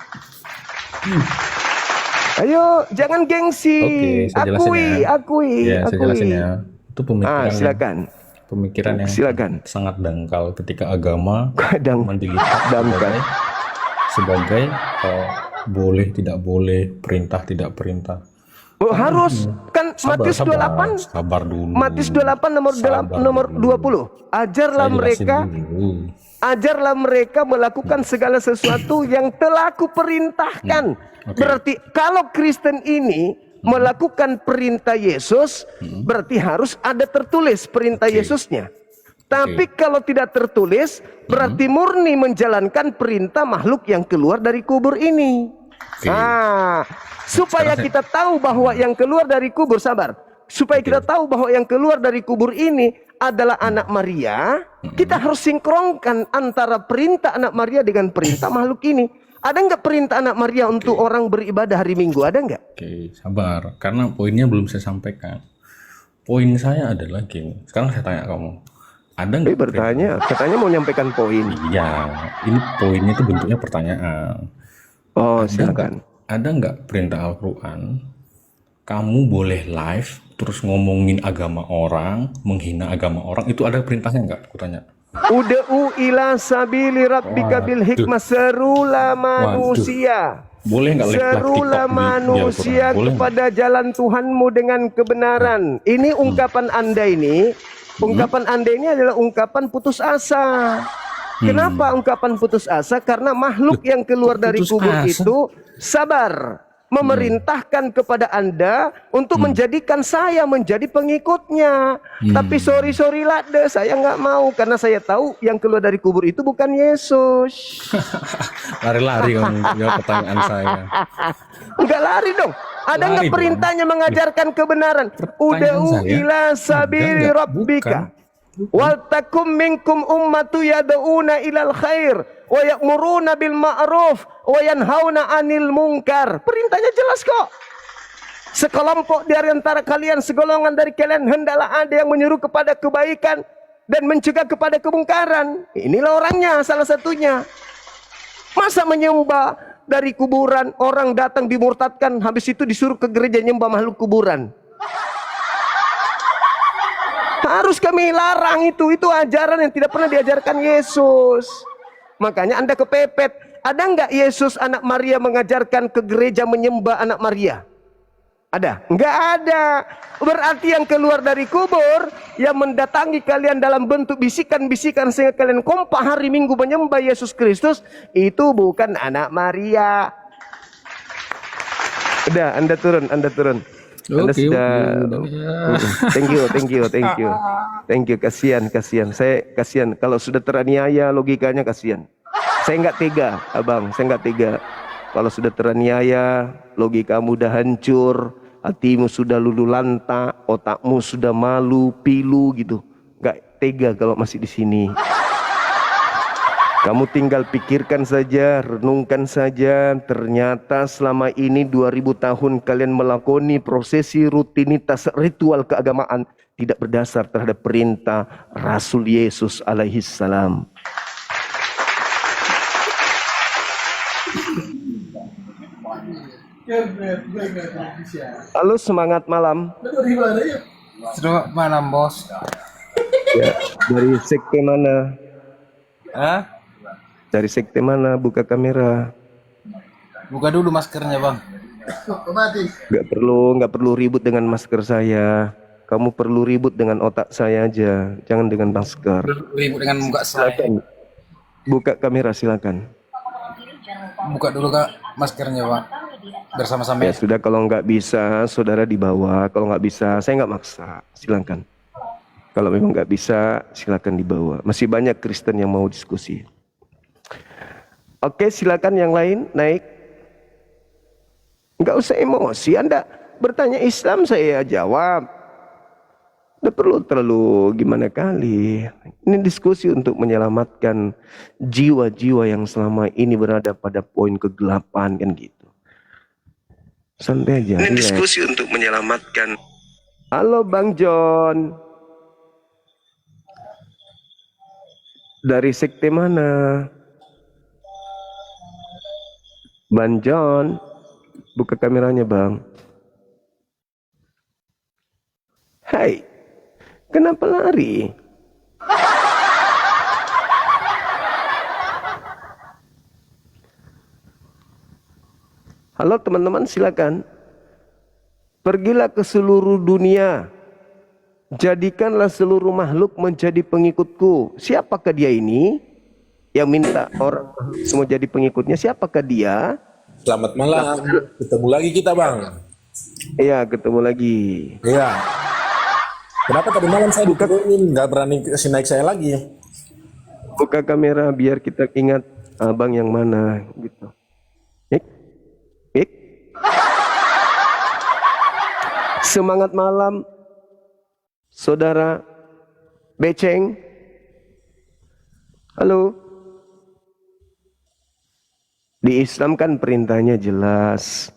Ayo, jangan gengsi. Oke, saya jelasin ya. Akui. Ya, saya jelasin ya. Itu Silakan. yang Silakan. sangat dangkal ketika agama Kadang dilihat dangkal. sebagai boleh tidak boleh, perintah tidak perintah. Oh, harus kan Matius 28. Sabar dulu. Matius 28 nomor 20. Ajarlah Saya jelasin mereka, dulu. ajarlah mereka melakukan segala sesuatu yang telah aku perintahkan. Oke. Berarti kalau Kristen ini melakukan perintah Yesus, berarti harus ada tertulis perintah Yesusnya. Tapi kalau tidak tertulis, berarti murni menjalankan perintah makhluk yang keluar dari kubur ini. Oke. Supaya kita tahu bahwa yang keluar dari kubur, sabar. Supaya kita tahu bahwa yang keluar dari kubur ini adalah anak Maria, kita harus sinkronkan antara perintah anak Maria dengan perintah makhluk ini. Ada nggak perintah anak Maria untuk orang beribadah hari Minggu? Ada nggak? Oke, sabar. Karena poinnya belum saya sampaikan. Poin saya adalah gini. Sekarang saya tanya kamu. Ada nggak Bertanya, katanya mau nyampaikan poin. Iya, ini poinnya itu bentuknya pertanyaan. Oh, silakan. Ada nggak perintah Al-Quran, kamu boleh live, terus ngomongin agama orang, menghina agama orang, itu ada perintahnya nggak? Aku tanya. Ud'u ila sabili rabbika bil hikmah, serulah manusia. Boleh nggak live Serulah TikTok manusia Boleh nggak? kepada jalan Tuhanmu dengan kebenaran. Ini ungkapan Anda ini, ungkapan Anda ini adalah ungkapan putus asa. Kenapa ungkapan putus asa? Karena makhluk yang keluar dari putus kubur asa? itu sabar, memerintahkan kepada Anda untuk menjadikan saya menjadi pengikutnya. Tapi sorry lah deh, saya nggak mau karena saya tahu yang keluar dari kubur itu bukan Yesus. Lari-lari kamu jawab pertanyaan saya. Enggak lari dong. Ada Lari nggak dong. perintahnya mengajarkan kebenaran? Ud'u saya. ila sabili Enggak, rabbika. bukan. Wal takum minkum ummatu yad'una ilal khair wa ya'muruna bil ma'ruf wa yanhauna 'anil munkar. Perintahnya jelas kok. Sekelompok dari antara kalian, segolongan dari kalian hendaklah ada yang menyuruh kepada kebaikan dan mencegah kepada kemungkaran. Inilah orangnya, salah satunya. Masa menyembah dari kuburan, orang datang dimurtadkan, habis itu disuruh ke gereja nyembah makhluk kuburan. Harus kami larang itu ajaran yang tidak pernah diajarkan Yesus. Makanya Anda kepepet. Ada nggak Yesus anak Maria mengajarkan ke gereja menyembah anak Maria? Ada? Nggak ada. Berarti yang keluar dari kubur, yang mendatangi kalian dalam bentuk bisikan-bisikan sehingga kalian kompak hari Minggu menyembah Yesus Kristus, itu bukan anak Maria. Udah, Anda turun. Anda Oke, sudah. Thank you. Kasihan. Saya kasihan. Kalau sudah teraniaya logikanya kasihan. Saya nggak tega, abang. Saya nggak tega. Kalau sudah teraniaya, logikamu udah hancur, hatimu sudah lulu lanta, otakmu sudah malu, pilu gitu. Nggak tega kalau masih di sini. Kamu tinggal pikirkan saja, renungkan saja. Ternyata selama ini 2000 tahun kalian melakoni prosesi rutinitas ritual keagamaan tidak berdasar terhadap perintah Rasul Yesus alaihi salam. Halo, semangat malam. Selamat malam, bos. Ya, dari sekte mana? Hah? Dari sekte mana? Buka kamera. Buka dulu maskernya, bang. Nggak perlu ribut dengan masker saya. Kamu perlu ribut dengan otak saya aja, jangan dengan masker. Ribut dengan muka saya. Silakan. Buka kamera, silakan. Buka dulu, kak, maskernya, bang. Bersama-sama. Ya sudah, kalau nggak bisa, saudara dibawa. Kalau nggak bisa, saya nggak maksa. Silakan. Kalau memang nggak bisa, silakan dibawa. Masih banyak Kristen yang mau diskusi. Oke, silakan yang lain naik. Nggak usah emosi. Anda bertanya Islam, saya jawab. Nggak perlu terlalu gimana kali. Ini diskusi untuk menyelamatkan jiwa-jiwa yang selama ini berada pada poin kegelapan, kan gitu. Santai aja. Ini diskusi untuk menyelamatkan. Halo Bang John. Dari sekte mana? Bang John, buka kameranya, Bang. Hai, kenapa lari? Halo teman-teman, silakan. Pergilah ke seluruh dunia. Jadikanlah seluruh makhluk menjadi pengikutku. Siapakah dia ini? Yang minta orang semua jadi pengikutnya, siapakah dia? Selamat malam, ketemu lagi kita, Bang. Iya, ketemu lagi. Iya. Kenapa tadi malam saya diturunin, nggak berani kasih naik saya lagi? Buka kamera biar kita ingat abang yang mana, gitu. Ik. Semangat malam, saudara Beceng. Halo. Di Islam kan perintahnya jelas.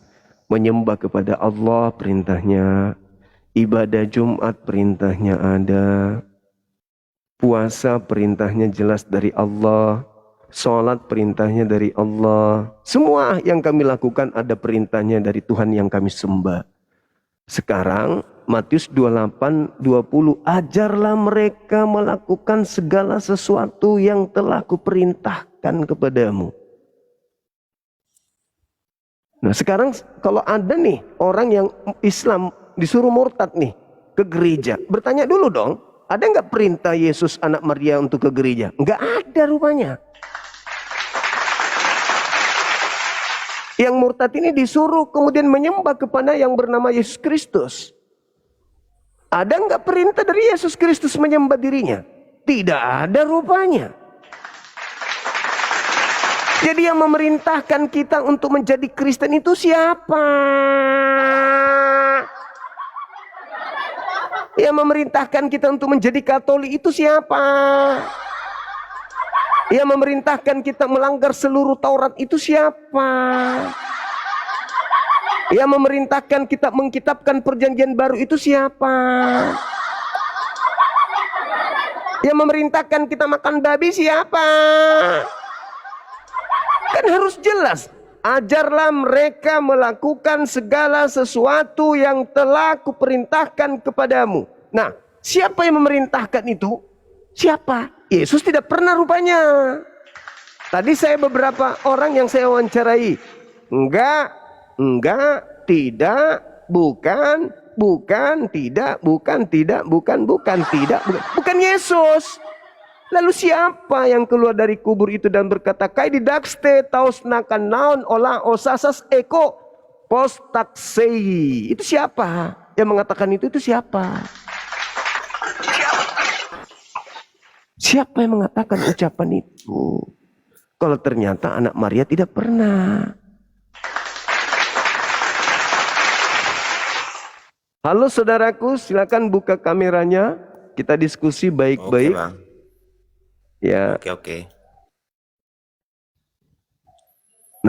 Menyembah kepada Allah perintahnya. Ibadah Jumat perintahnya ada. Puasa perintahnya jelas dari Allah. Sholat perintahnya dari Allah. Semua yang kami lakukan ada perintahnya dari Tuhan yang kami sembah. Sekarang Matius 28:20, ajarlah mereka melakukan segala sesuatu yang telah kuperintahkan kepadamu. Nah sekarang kalau ada nih orang yang Islam disuruh murtad nih ke gereja, bertanya dulu dong, ada nggak perintah Yesus anak Maria untuk ke gereja? Nggak ada rupanya. Yang murtad ini disuruh kemudian menyembah kepada yang bernama Yesus Kristus. Ada nggak perintah dari Yesus Kristus menyembah dirinya? Tidak ada rupanya. Jadi yang memerintahkan kita untuk menjadi Kristen itu siapa? Yang memerintahkan kita untuk menjadi Katolik itu siapa? Yang memerintahkan kita melanggar seluruh Taurat itu siapa? Yang memerintahkan kita mengkitabkan perjanjian baru itu siapa? Yang memerintahkan kita makan babi siapa? Kan harus jelas. Ajarlah mereka melakukan segala sesuatu yang telah kuperintahkan kepadamu. Nah, siapa yang memerintahkan itu? Siapa? Yesus tidak pernah rupanya. Tadi saya beberapa orang yang saya wawancarai. Enggak, tidak, bukan, tidak, bukan Yesus. Lalu siapa yang keluar dari kubur itu dan berkata, kai didakste taus nakan naon olah osasas eko postaksei. Itu siapa? Yang mengatakan itu siapa? Siapa yang mengatakan ucapan itu? Kalau ternyata anak Maria tidak pernah. Halo saudaraku, silakan buka kameranya. Kita diskusi baik-baik. Oke, Bang. Ya. Oke.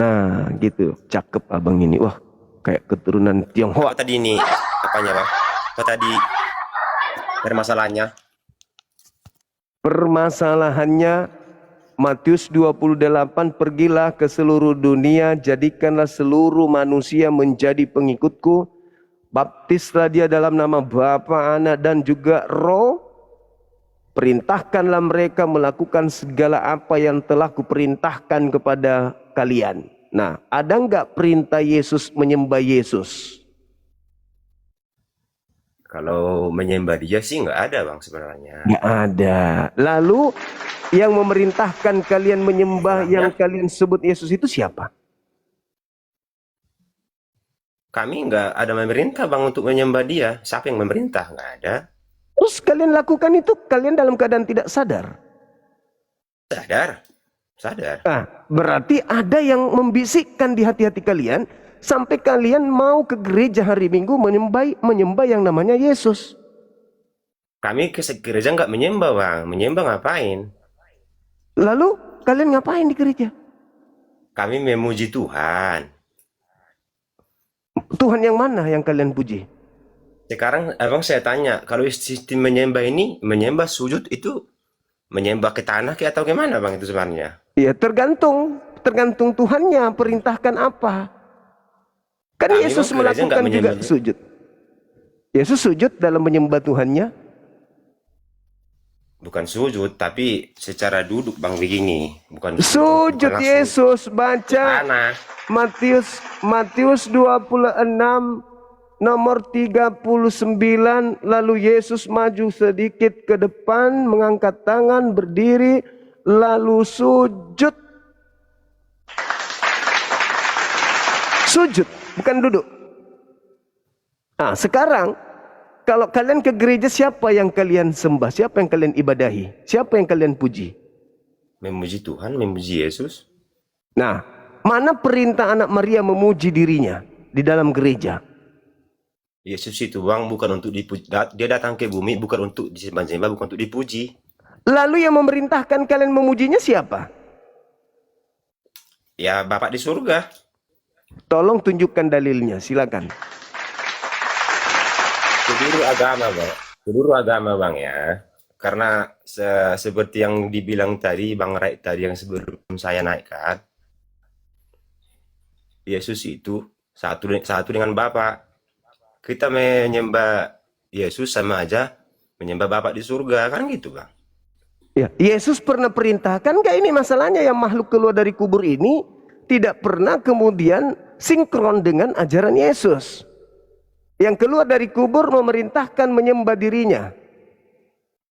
Nah, gitu. Cakep abang ini. Wah, kayak keturunan Tionghoa. Apa tadi ini? Apanya bang? Apa tadi permasalahannya? Permasalahannya Matius 28, pergilah ke seluruh dunia, jadikanlah seluruh manusia menjadi pengikutku. Baptislah dia dalam nama Bapa, Anak, dan juga Roh. Perintahkanlah mereka melakukan segala apa yang telah kuperintahkan kepada kalian. Nah, ada nggak perintah Yesus menyembah Yesus? Kalau menyembah dia sih nggak ada bang sebenarnya. Nggak ada. Lalu yang memerintahkan kalian menyembah yang kalian sebut Yesus itu siapa? Kami nggak ada memerintah bang untuk menyembah dia. Siapa yang memerintah? Nggak ada. Terus kalian lakukan itu, kalian dalam keadaan tidak sadar. Sadar. Sadar. Nah, berarti ada yang membisikkan di hati-hati kalian sampai kalian mau ke gereja hari Minggu menyembah yang namanya Yesus. Kami ke gereja nggak menyembah bang. Menyembah ngapain? Lalu kalian ngapain di gereja? Kami memuji Tuhan. Tuhan yang mana yang kalian puji? Sekarang abang saya tanya, kalau sistem menyembah ini, menyembah sujud itu menyembah ke tanah atau gimana bang itu sebenarnya? Ya tergantung Tuhannya perintahkan apa. Kan Kami Yesus bang, gereja melakukan nggak juga menyembah. sujud. Yesus sujud dalam menyembah Tuhannya. Bukan sujud, tapi secara duduk bang begini. Bukan Sujud bukan langsung Yesus, ke baca tanah. Matius 26 nomor 39. Lalu Yesus maju sedikit ke depan, mengangkat tangan, berdiri, lalu sujud. Sujud, bukan duduk. Nah, sekarang kalau kalian ke gereja, siapa yang kalian sembah? Siapa yang kalian ibadahi? Siapa yang kalian puji? Memuji Tuhan, memuji Yesus. Nah, mana perintah anak Maria memuji dirinya di dalam gereja? Yesus itu bang bukan untuk dipuji. Dia datang ke bumi bukan untuk disembah-sembah, bukan untuk dipuji. Lalu yang memerintahkan kalian memujinya siapa? Ya Bapak di surga. Tolong tunjukkan dalilnya, silakan. Seluruh agama bang ya. Karena seperti yang dibilang tadi bang Rai tadi yang sebelum saya naikkan, Yesus itu satu dengan Bapa. Kita menyembah Yesus sama aja menyembah Bapa di surga, kan gitu bang. Ya, Yesus pernah perintahkan nggak? Ini masalahnya, yang makhluk keluar dari kubur ini tidak pernah kemudian sinkron dengan ajaran Yesus. Yang keluar dari kubur memerintahkan menyembah dirinya.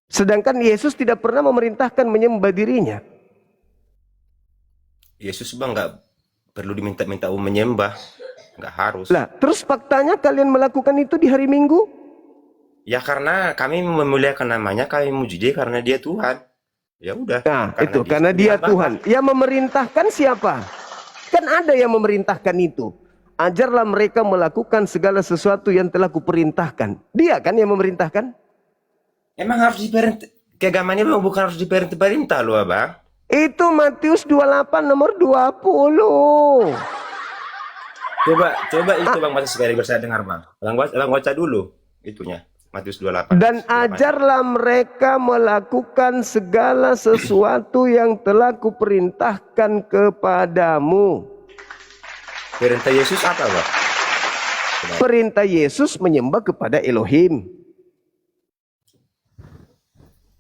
Sedangkan Yesus tidak pernah memerintahkan menyembah dirinya. Yesus bang nggak perlu diminta-minta menyembah, nggak harus. Lah, terus faktanya kalian melakukan itu di hari Minggu? Ya karena kami memuliakan namanya, kami memuji dia karena dia Tuhan. Ya udah. Nah, itu karena dia Tuhan. Yang memerintahkan siapa? Kan ada yang memerintahkan itu. Ajarlah mereka melakukan segala sesuatu yang telah kuperintahkan. Dia kan yang memerintahkan? Emang harus diperintah? Keagamaan ini bukan harus diperintah loh abang. Itu Matius 28 nomor 20. Coba itu bang baca sekali biar saya dengar bang. Bang baca dulu itunya. Matius 28. Dan ajarlah mereka melakukan segala sesuatu yang telah kuperintahkan kepadamu. Perintah Yesus apa bang? Perintah Yesus menyembah kepada Elohim.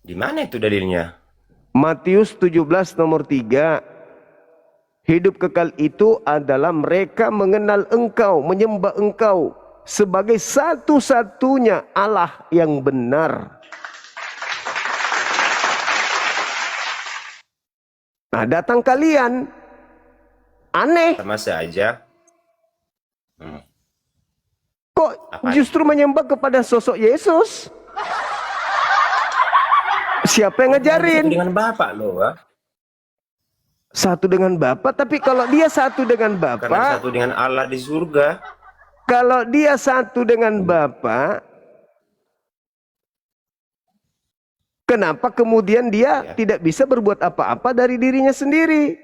Di mana itu dalilnya? Matius 17 nomor 3. Hidup kekal itu adalah mereka mengenal engkau, menyembah engkau sebagai satu-satunya Allah yang benar. Nah, datang kalian aneh. Sama saja. Kok justru menyembah kepada sosok Yesus? Siapa yang ngajarin? Satu dengan Bapak loh, Pak. Satu dengan Bapa, tapi kalau dia satu dengan Karena Bapa, satu dengan Allah di surga. kalau dia satu dengan Bapa, kenapa kemudian dia tidak bisa berbuat apa-apa dari dirinya sendiri?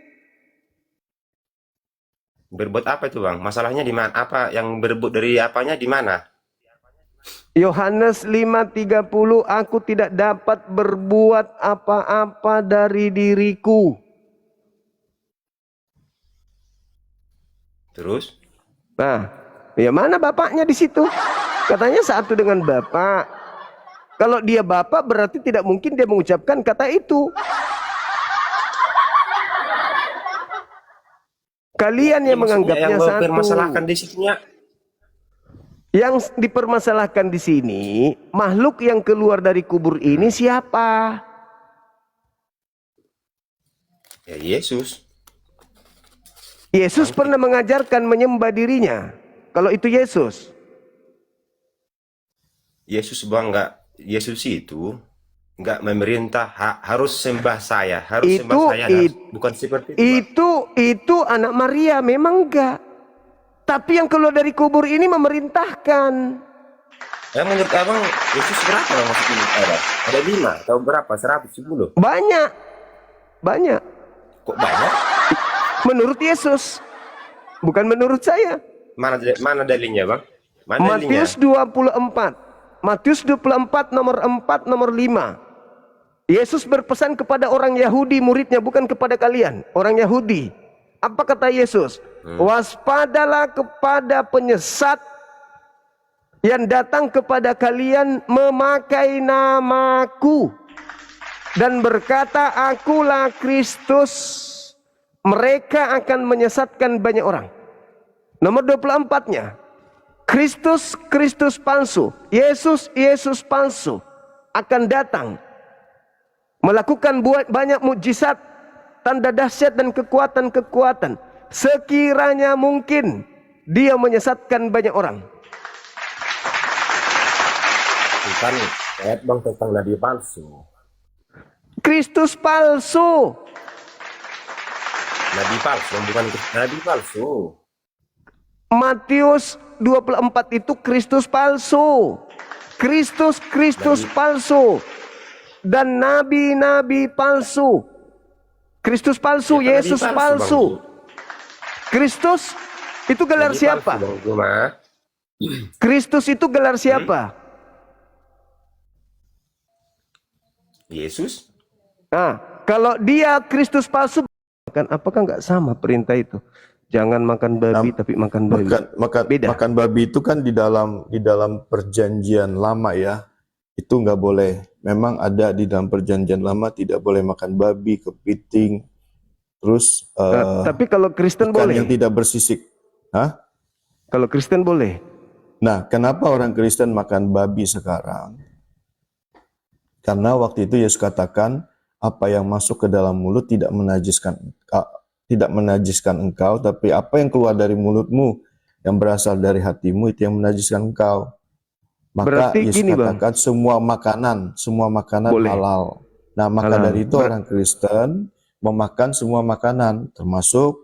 Berbuat apa itu bang? Masalahnya di mana? Apa yang berebut dari apanya di mana? Yohanes 5:30, aku tidak dapat berbuat apa-apa dari diriku. Terus? Nah, ya mana bapaknya di situ? Katanya satu dengan bapak. Kalau dia bapak berarti tidak mungkin dia mengucapkan kata itu. Kalian yang menganggapnya yang satu. permasalahkan di situnya. Yang dipermasalahkan di sini, makhluk yang keluar dari kubur ini siapa? Ya Yesus. Yesus pernah mengajarkan menyembah dirinya. Kalau itu Yesus. Yesus bang nggak. Yesus itu nggak memerintah harus sembah saya, harus sembah saya, bukan seperti itu. Itu anak Maria memang enggak. Tapi yang keluar dari kubur ini memerintahkan. Menurut abang Yesus berapa yang masuk ini? Ada 5 atau berapa? 110? Banyak. Banyak. Kok banyak? Menurut Yesus. Bukan menurut saya. Mana dalilnya bang? Mana Matius dalilnya? 24. Matius 24 nomor 4 nomor 5. Yesus berpesan kepada orang Yahudi muridnya, bukan kepada kalian. Orang Yahudi. Apa kata Yesus? Waspadalah kepada penyesat yang datang kepada kalian memakai namaku dan berkata, akulah Kristus. Mereka akan menyesatkan banyak orang. Nomor 24-nya, Kristus, Kristus palsu, Yesus, Yesus palsu akan datang melakukan banyak mukjizat, tanda dahsyat dan kekuatan-kekuatan. Sekiranya mungkin dia menyesatkan banyak orang. Bukan ayat bang tentang nabi palsu. Kristus palsu. Nabi palsu, bukan nabi palsu. Matius 24 itu Kristus palsu. Kristus palsu. Dan nabi-nabi palsu. Kristus palsu, Ya, Yesus nabi palsu. Bang. Kristus itu gelar Nabi siapa? palsu, bang. Kristus itu gelar siapa? Yesus. Nah, kalau dia Kristus palsu, apakah nggak sama perintah itu? Jangan makan babi tapi makan babi. Beda. Makan babi itu kan di dalam perjanjian lama ya. Itu nggak boleh. Memang ada di dalam perjanjian lama tidak boleh makan babi, kepiting. Terus tapi kalau Kristen ikan boleh. yang tidak bersisik. Hah? Kalau Kristen boleh. Nah, kenapa orang Kristen makan babi sekarang? Karena waktu itu Yesus katakan apa yang masuk ke dalam mulut tidak menajiskan engkau, tapi apa yang keluar dari mulutmu yang berasal dari hatimu itu yang menajiskan engkau. Maka Berarti Yesus gini, katakan semua makanan boleh. halal. Nah, maka Halal. dari itu orang Kristen memakan semua makanan, termasuk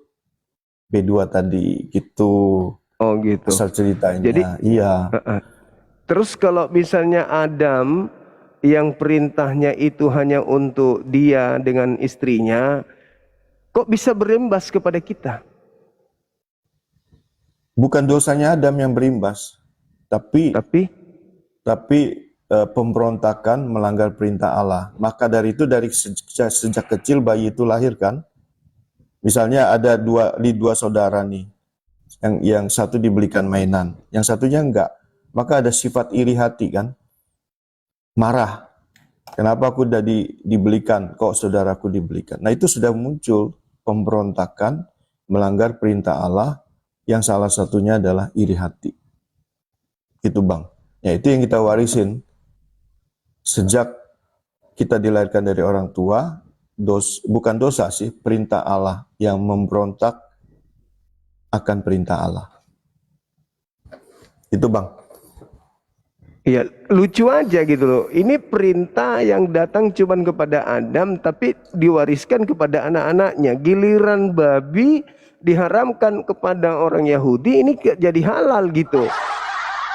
B2 tadi, gitu. Oh gitu. Asal ceritanya. Jadi, iya. Terus kalau misalnya Adam yang perintahnya itu hanya untuk dia dengan istrinya, kok bisa berimbas kepada kita? Bukan dosanya Adam yang berimbas, tapi pemberontakan melanggar perintah Allah. Maka dari itu sejak kecil bayi itu lahir kan. Misalnya ada dua saudara nih. Yang satu dibelikan mainan, yang satunya enggak. Maka ada sifat iri hati kan. Marah. Kenapa aku udah dibelikan, kok saudaraku dibelikan? Nah, itu sudah muncul pemberontakan melanggar perintah Allah yang salah satunya adalah iri hati. Itu Bang. Ya, itu yang kita warisin. Sejak kita dilahirkan dari orang tua, bukan dosa sih, perintah Allah yang memberontak akan perintah Allah. Itu Bang. Iya, lucu aja gitu loh. Ini perintah yang datang cuman kepada Adam tapi diwariskan kepada anak-anaknya. Giliran babi diharamkan kepada orang Yahudi, ini jadi halal gitu.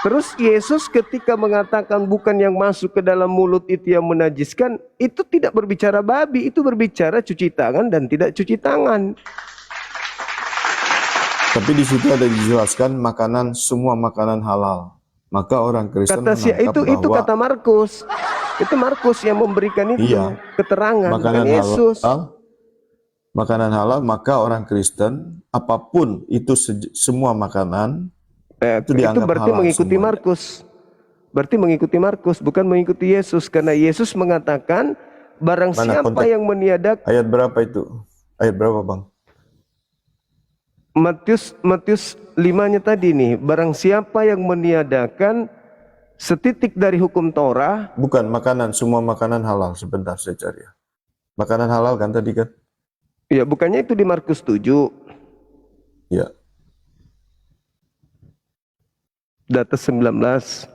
Terus Yesus ketika mengatakan bukan yang masuk ke dalam mulut itu yang menajiskan, itu tidak berbicara babi, itu berbicara cuci tangan dan tidak cuci tangan. Tapi di situ ada dijelaskan makanan, semua makanan halal. Maka orang Kristen Kata menangkap itu bahwa kata Markus. Itu Markus yang memberikan itu iya, keterangan, bukan makanan Yesus. makanan halal, maka orang Kristen apapun itu semua makanan itu Itu dianggap berarti halal mengikuti semuanya. Markus. Berarti mengikuti Markus, bukan mengikuti Yesus. Karena Yesus mengatakan, barang Mana siapa konteks? yang meniadakan, Ayat berapa itu? Ayat berapa, Bang? Matius 5-nya tadi nih, barang siapa yang meniadakan setitik dari hukum Torah. Bukan makanan, semua makanan halal. Sebentar saya cari. Makanan halal kan tadi kan? Ya, bukannya itu di Markus 7. Ya. Data 19.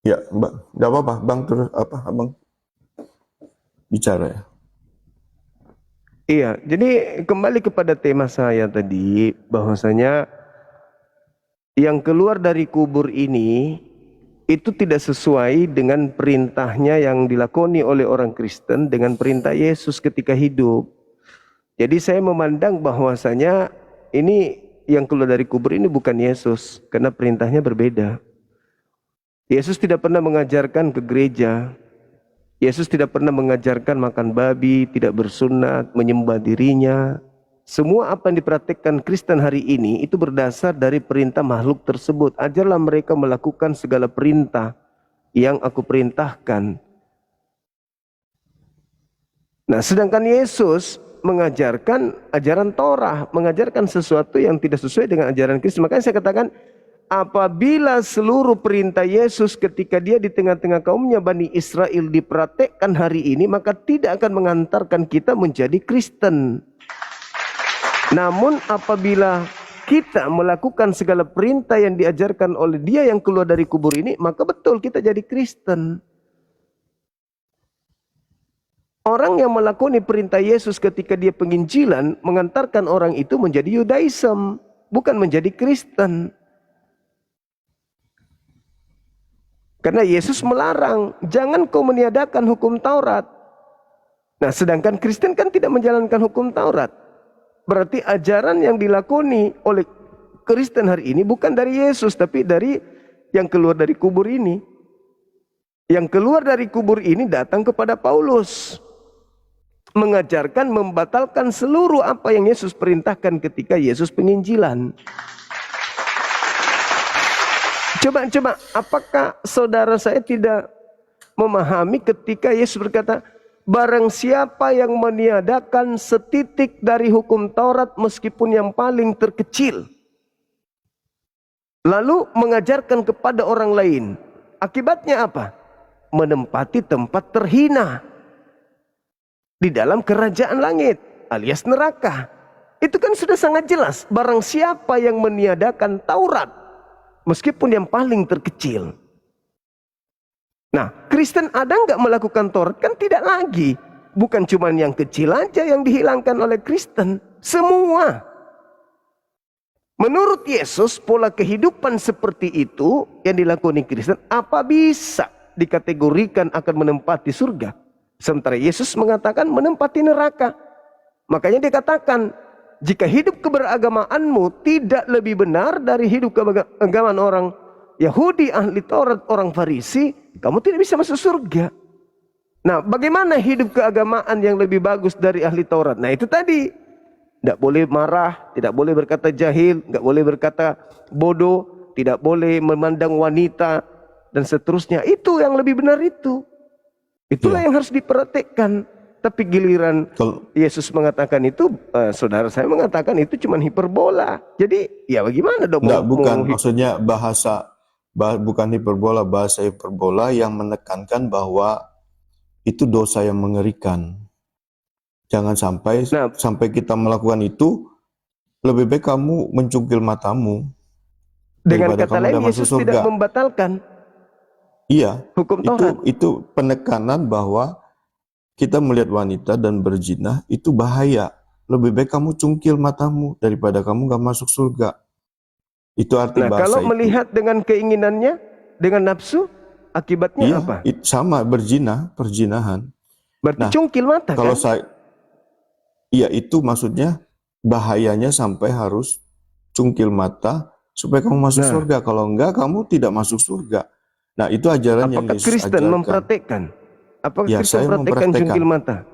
Ya, Bang. Gak apa-apa, Bang, terus apa, Abang bicara ya. Iya, jadi kembali kepada tema saya tadi, bahwasanya yang keluar dari kubur ini itu tidak sesuai dengan perintahnya yang dilakoni oleh orang Kristen dengan perintah Yesus ketika hidup. Jadi saya memandang bahwasanya ini yang keluar dari kubur ini bukan Yesus, karena perintahnya berbeda. Yesus tidak pernah mengajarkan ke gereja. Yesus tidak pernah mengajarkan makan babi, tidak bersunat, menyembah dirinya. Semua apa yang dipraktikkan Kristen hari ini itu berdasar dari perintah makhluk tersebut. Ajarlah mereka melakukan segala perintah yang aku perintahkan. Nah, sedangkan Yesus mengajarkan ajaran Torah, mengajarkan sesuatu yang tidak sesuai dengan ajaran Kristus. Makanya saya katakan, apabila seluruh perintah Yesus ketika dia di tengah-tengah kaumnya Bani Israel dipraktekkan hari ini, maka tidak akan mengantarkan kita menjadi Kristen. Namun apabila kita melakukan segala perintah yang diajarkan oleh dia yang keluar dari kubur ini, maka betul kita jadi Kristen. Orang yang melakoni perintah Yesus ketika dia penginjilan mengantarkan orang itu menjadi Yudaism, bukan menjadi Kristen. Karena Yesus melarang, jangan kau meniadakan hukum Taurat. Nah, sedangkan Kristen kan tidak menjalankan hukum Taurat. Berarti ajaran yang dilakoni oleh Kristen hari ini bukan dari Yesus, tapi dari yang keluar dari kubur ini. Yang keluar dari kubur ini datang kepada Paulus, mengajarkan, membatalkan seluruh apa yang Yesus perintahkan ketika Yesus penginjilan. Coba, apakah saudara saya tidak memahami ketika Yesus berkata, barang siapa yang meniadakan setitik dari hukum Taurat meskipun yang paling terkecil, lalu mengajarkan kepada orang lain, akibatnya apa? Menempati tempat terhina di dalam kerajaan langit alias neraka. Itu kan sudah sangat jelas, barang siapa yang meniadakan Taurat meskipun yang paling terkecil. Nah, Kristen ada nggak melakukan Taurat? Kan tidak lagi. Bukan cuma yang kecil aja yang dihilangkan oleh Kristen. Semua. Menurut Yesus, pola kehidupan seperti itu yang dilakoni Kristen, apa bisa dikategorikan akan menempati surga? Sementara Yesus mengatakan menempati neraka. Makanya dia katakan, jika hidup keberagamaanmu tidak lebih benar dari hidup keagamaan orang Yahudi, ahli Taurat, orang Farisi, kamu tidak bisa masuk surga. Nah, bagaimana hidup keagamaan yang lebih bagus dari ahli Taurat? Nah, itu tadi. Tidak boleh marah, tidak boleh berkata jahil, tidak boleh berkata bodoh, tidak boleh memandang wanita, dan seterusnya. Itu yang lebih benar itu. Itulah yang harus diperhatikan. Tapi giliran Yesus mengatakan itu, saudara saya mengatakan itu cuma hiperbola. Jadi ya bagaimana dong? Enggak, bukan. Maksudnya bukan hiperbola, bahasa hiperbola yang menekankan bahwa itu dosa yang mengerikan. Jangan sampai kita melakukan itu, lebih baik kamu mencungkil matamu. Dengan kata lain, Yesus tidak membatalkan. Iya, hukum Taurat. Itu penekanan bahwa kita melihat wanita dan berzina itu bahaya, lebih baik kamu cungkil matamu daripada kamu gak masuk surga. Itu arti Nah, bahasa kalau itu. melihat dengan keinginannya, dengan nafsu, akibatnya Iya, apa? sama perzinahan. Berarti Nah, cungkil mata kalau kan? iya itu maksudnya bahayanya sampai harus cungkil mata supaya kamu masuk Nah, surga. Kalau enggak, kamu tidak masuk surga. Nah, itu ajaran yang apakah Yesus Kristen ajarkan. mempraktekkan? Apakah Ya, Kristen saya mempraktekkan cungkil mempraktekkan. mata?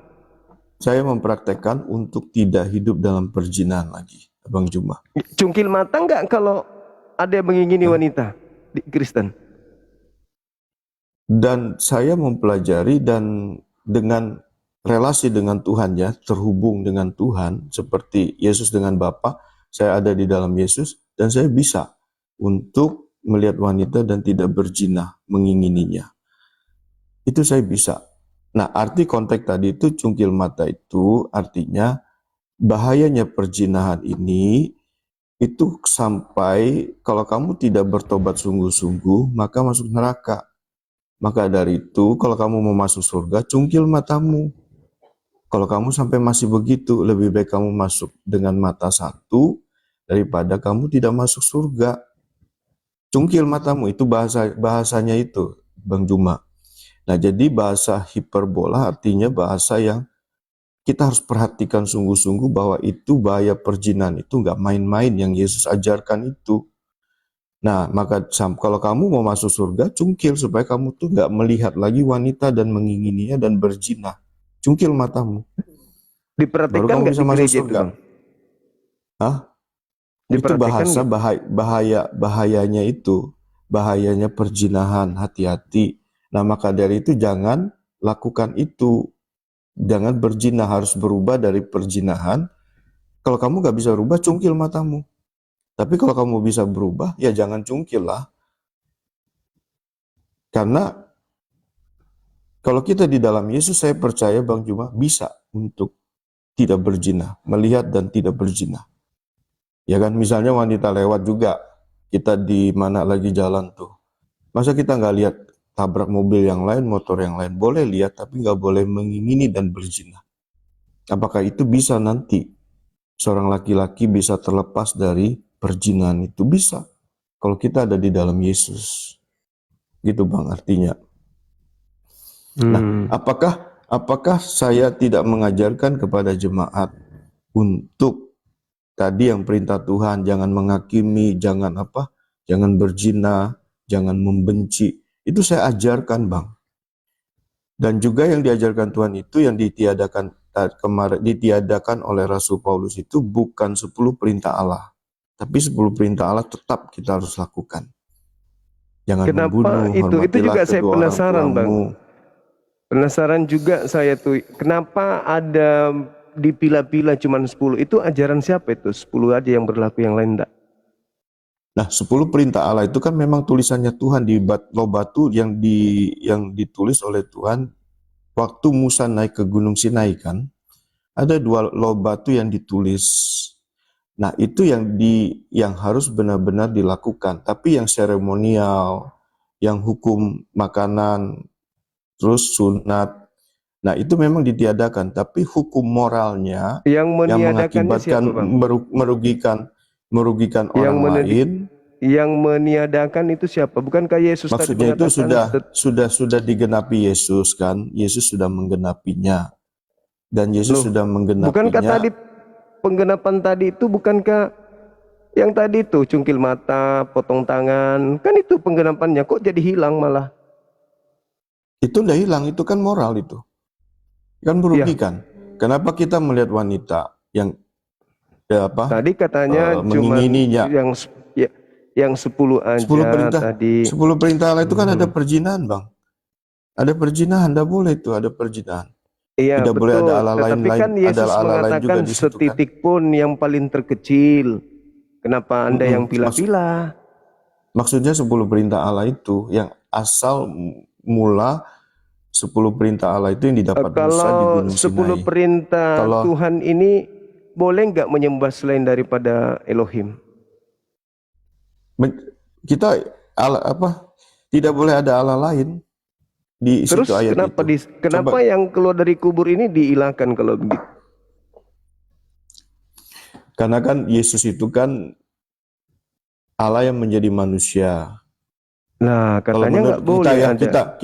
Saya mempraktekkan untuk tidak hidup dalam perzinahan lagi, Abang Juma. Cungkil mata enggak kalau ada yang mengingini Hah? wanita di Kristen? Dan saya mempelajari dan dengan relasi dengan Tuhan ya, terhubung dengan Tuhan seperti Yesus dengan Bapa, saya ada di dalam Yesus dan saya bisa untuk melihat wanita dan tidak berzina, mengingininya. Itu saya bisa. Nah, arti konteks tadi itu cungkil mata itu artinya bahayanya perzinahan ini itu sampai kalau kamu tidak bertobat sungguh-sungguh maka masuk neraka. Maka dari itu kalau kamu mau masuk surga cungkil matamu. Kalau kamu sampai masih begitu lebih baik kamu masuk dengan mata satu daripada kamu tidak masuk surga. Cungkil matamu itu bahasanya itu Bang Juma. Nah, jadi bahasa hiperbola artinya bahasa yang kita harus perhatikan sungguh-sungguh bahwa itu bahaya perzinahan itu nggak main-main yang Yesus ajarkan itu. Nah, maka kalau kamu mau masuk surga, cungkil supaya kamu tuh nggak melihat lagi wanita dan mengingininya dan berzina. Cungkil matamu. Baru Diperhatikan kamu nggak bisa di masuk gereja itu, surga. Bang? Hah? Itu Diperhatikan bahasa nggak? bahayanya itu. Bahayanya perzinahan, hati-hati. Nah, maka dari itu jangan lakukan itu. Jangan berzina, harus berubah dari perzinahan. Kalau kamu gak bisa berubah, cungkil matamu. Tapi kalau kamu bisa berubah, ya jangan cungkil lah. Karena kalau kita di dalam Yesus, saya percaya Bang Juma bisa untuk tidak berzina, melihat dan tidak berzina. Ya kan, misalnya wanita lewat juga, kita di mana lagi jalan tuh. Masa kita nggak lihat tabrak mobil yang lain, motor yang lain? Boleh lihat, tapi nggak boleh mengingini dan berzina. Apakah itu bisa nanti seorang laki-laki bisa terlepas dari perzinahan? Itu bisa kalau kita ada di dalam Yesus. Gitu Bang artinya. Nah, apakah saya tidak mengajarkan kepada jemaat untuk tadi yang perintah Tuhan, jangan menghakimi, jangan berzina, jangan membenci. Itu saya ajarkan Bang. Dan juga yang diajarkan Tuhan itu yang ditiadakan oleh Rasul Paulus itu bukan 10 perintah Allah. Tapi 10 perintah Allah tetap kita harus lakukan. Jangan Kenapa membunuh, itu? Itu hormatilah juga saya kedua orang penasaran, Bang. tuamu. Penasaran juga saya tuh, kenapa ada dipilah-pilah cuma 10? Itu ajaran siapa itu? 10 aja yang berlaku, yang lain enggak? Nah, 10 perintah Allah itu kan memang tulisannya Tuhan di loh batu yang ditulis oleh Tuhan waktu Musa naik ke Gunung Sinai kan. Ada 2 loh batu yang ditulis. Nah, itu yang harus benar-benar dilakukan. Tapi yang seremonial, yang hukum makanan, terus sunat, nah itu memang ditiadakan. Tapi hukum moralnya yang mengakibatkan merugikan orang lain. Yang meniadakan itu siapa? Bukankah Yesus Maksudnya tadi itu sudah digenapi Yesus kan? Yesus sudah menggenapinya. Dan Yesus sudah menggenapinya. Bukankah tadi penggenapan tadi itu, bukankah yang tadi itu cungkil mata, potong tangan, kan itu penggenapannya, kok jadi hilang malah? Itu enggak hilang, itu kan moral itu. Kan merugikan. Ya. Kenapa kita melihat wanita yang tadi katanya cuma yang 10 aja 10 perintah, tadi. 10 perintah Allah itu kan ada perzinahan, Bang. Ada perzinahan, enggak boleh itu ada perzinahan. Iya, tidak betul. boleh ada Allah lain, Tetapi kan Yesus mengatakan setitik pun yang paling terkecil. Kenapa Anda yang pilah-pilah? Maksudnya 10 perintah Allah itu yang asal mula 10 perintah Allah itu yang didapat Musa di Gunung Sinai. Kalau 10 perintah Tuhan ini boleh nggak menyembah selain daripada Elohim? Kita tidak boleh ada Allah lain. Di terus kenapa yang keluar dari kubur ini diilahkan kalau begitu? Karena kan Yesus itu kan Allah yang menjadi manusia. Nah, Kalau katanya menurut nggak boleh kita ya, ada.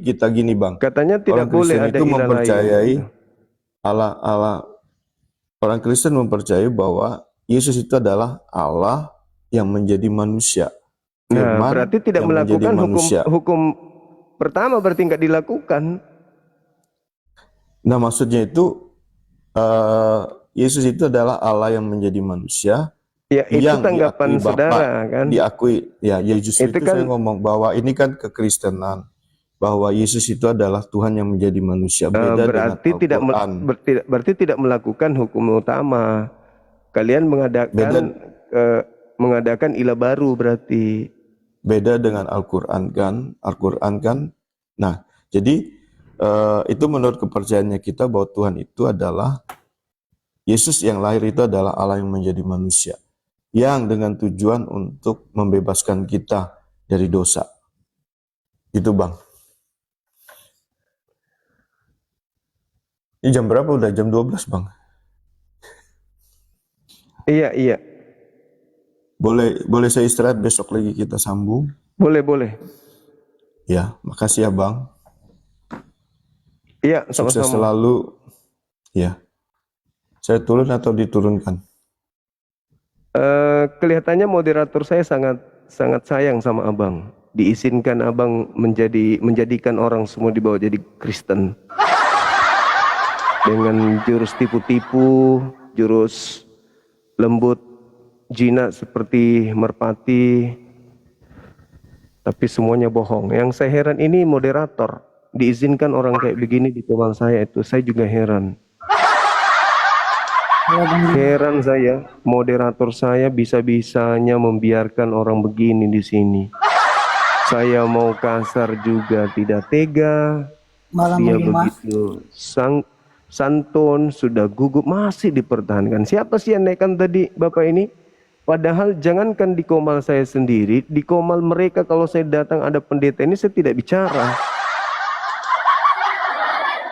kita gini Bang. Katanya tidak Orang boleh Kristen ada itu ilah lain. mempercayai Allah. Orang Kristen mempercayai bahwa Yesus itu adalah Allah yang menjadi manusia. Nah, Firman berarti tidak yang menjadi melakukan manusia. hukum pertama, berarti nggak dilakukan. Nah, maksudnya itu Yesus itu adalah Allah yang menjadi manusia. Ya, itu Yang tanggapan diakui Bapa, saudara kan. diakui ya justru Itu itu kan saya ngomong bahwa ini kan kekristenan, bahwa Yesus itu adalah Tuhan yang menjadi manusia, beda dengan berarti Al-Quran. berarti tidak melakukan hukum utama. Kalian Beda mengadakan ilah baru berarti. beda dengan Al-Quran kan. Nah, jadi itu menurut kepercayaannya kita bahwa Tuhan itu adalah Yesus yang lahir itu adalah Allah yang menjadi manusia, yang dengan tujuan untuk membebaskan kita dari dosa. Itu Bang. Ini jam berapa? Udah jam 12 Bang. Iya. Boleh saya istirahat, besok lagi kita sambung. Boleh. Ya, makasih ya Bang. Iya, Sukses sama-sama. selalu. Ya. Saya turun atau diturunkan? Kelihatannya moderator saya sangat sayang sama abang. Diizinkan abang menjadikan orang semua dibawa jadi Kristen. Dengan jurus tipu-tipu, jurus lembut jinak seperti merpati, tapi semuanya bohong. Yang saya heran ini moderator, diizinkan orang kayak begini di teman saya itu, saya juga heran. Heran saya, moderator saya bisa-bisanya membiarkan orang begini di sini. Saya mau kasar juga tidak tega. Dia begitu santun, sudah gugup, masih dipertahankan. Siapa sih yang naikkan tadi Bapak ini? Padahal jangankan di komal saya sendiri, di komal mereka kalau saya datang ada pendeta ini saya tidak bicara.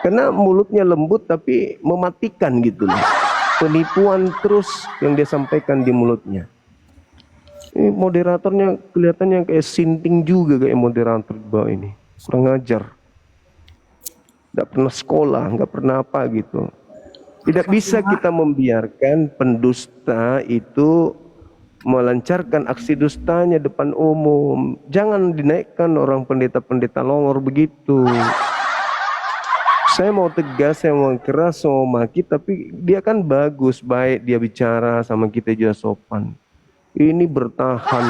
Karena mulutnya lembut tapi mematikan gitu loh. Penipuan terus yang dia sampaikan di mulutnya. Ini moderatornya kelihatannya kayak sinting juga kayak moderator di bawah ini. Kurang ajar. Nggak pernah sekolah, nggak pernah apa gitu. Tidak bisa kita membiarkan pendusta itu melancarkan aksi dustanya depan umum. Jangan dinaikkan orang pendeta-pendeta longor begitu. Saya mau tegas, saya mau keras, saya mau maki, tapi dia kan bagus, baik dia bicara sama kita juga sopan. Ini bertahan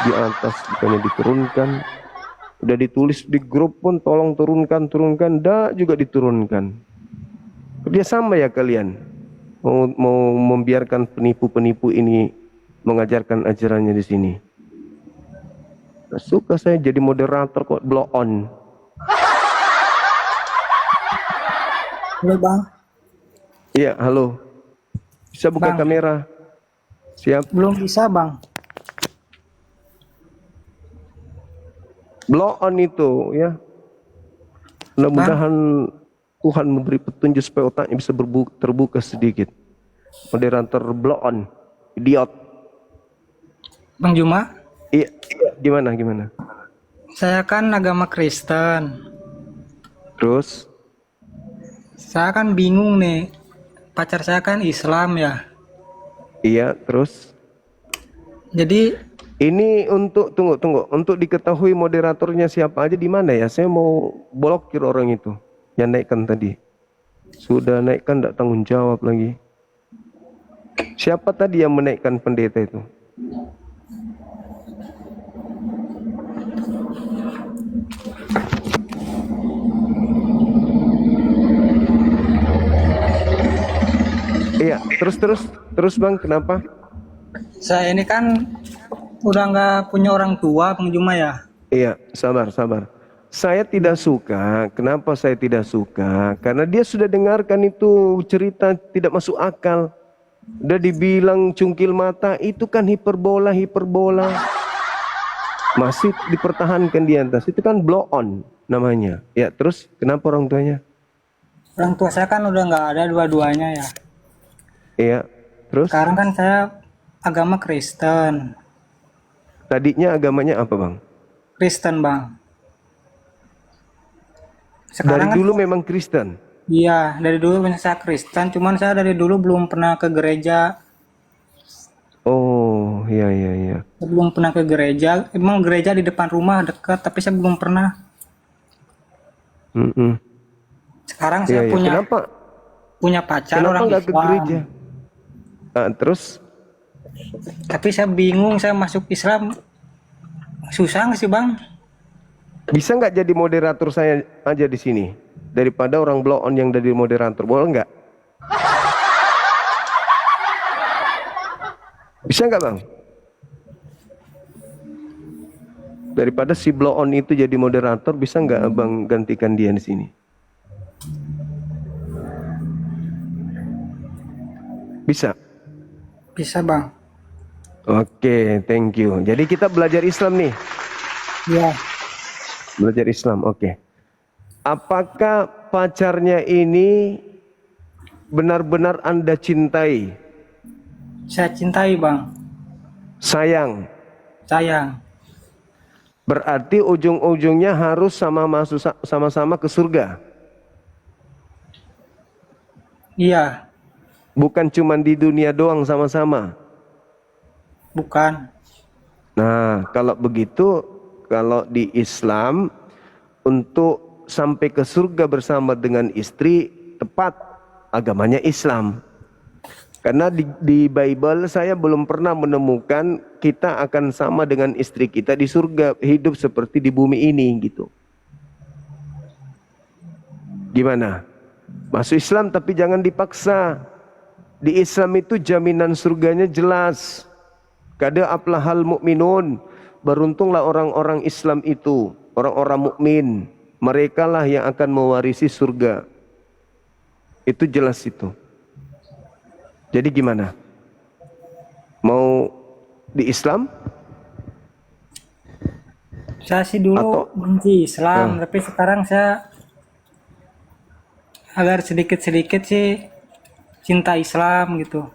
di atas, bukannya diturunkan. Udah ditulis di grup pun tolong turunkan, dah juga diturunkan. Kerjasama ya kalian. Mau membiarkan penipu-penipu ini mengajarkan ajarannya di sini. Gak suka saya jadi moderator kok blow on. Halo Bang. Iya, halo. Bisa buka Bang. kamera? Siap. Belum bisa Bang. Blow on itu ya. Mudah-mudahan Tuhan memberi petunjuk supaya otaknya bisa terbuka sedikit. Moderator blow on. Idiot. Bang Juma, Iya, gimana? saya kan agama Kristen. Terus? Saya kan bingung nih. Pacar saya kan Islam ya. Iya, terus? Jadi Ini untuk tunggu. Untuk diketahui moderatornya siapa aja di mana ya? Saya mau blokir orang itu yang naikkan tadi. Sudah naikkan tidak tanggung jawab lagi. Siapa tadi yang menaikkan pendeta itu? Iya, terus Bang, kenapa? saya ini kan udah nggak punya orang tua Bang Juma ya. Iya, sabar. Saya tidak suka. Kenapa saya tidak suka? Karena dia sudah dengarkan itu cerita tidak masuk akal. Udah dibilang cungkil mata, itu kan hiperbola. Masih dipertahankan di atas. Itu kan blow on namanya. Ya, terus kenapa orang tuanya? Orang tua saya kan udah nggak ada dua-duanya ya. Iya. Terus Sekarang kan saya agama Kristen. tadinya agamanya apa, Bang? Kristen, Bang. Dari Sekarang kan dulu memang Kristen. iya, dari dulu saya Kristen, cuman saya dari dulu belum pernah ke gereja. Oh, iya iya iya. Saya belum pernah ke gereja. Emang gereja di depan rumah dekat, tapi saya belum pernah. Mm-mm. Sekarang Iya saya iya. punya pacar Kenapa orang nggak ke Islam. gereja? Terus Tapi saya bingung, saya masuk Islam susah nggak sih, Bang? bisa nggak jadi moderator saya aja di sini daripada orang blow on yang jadi moderator, boleh nggak? Bisa nggak, Bang? Daripada si blow on itu jadi moderator, bisa nggak Abang gantikan dia di sini? Bisa. Bisa, Bang. Oke, thank you. Jadi kita belajar Islam nih. Iya. Belajar Islam, oke. Apakah pacarnya ini benar-benar Anda cintai? Saya cintai, Bang. Sayang. Sayang. Berarti ujung-ujungnya harus sama-sama ke surga. Iya. Bukan cuma di dunia doang sama-sama. Bukan. Nah, kalau begitu, kalau di Islam untuk sampai ke surga bersama dengan istri, tepat agamanya Islam. Karena di Bible saya belum pernah menemukan kita akan sama dengan istri kita di surga, hidup seperti di bumi ini gitu. Gimana? Masuk Islam tapi jangan dipaksa. Di Islam itu jaminan surganya jelas. Kada aflahal mu'minun. Beruntunglah orang-orang Islam itu, orang-orang mukmin. Mereka lah yang akan mewarisi surga. Itu jelas itu. Jadi gimana? Mau di Islam? Saya sih dulu benci Islam, tapi sekarang saya agar sedikit-sedikit sih cinta Islam gitu.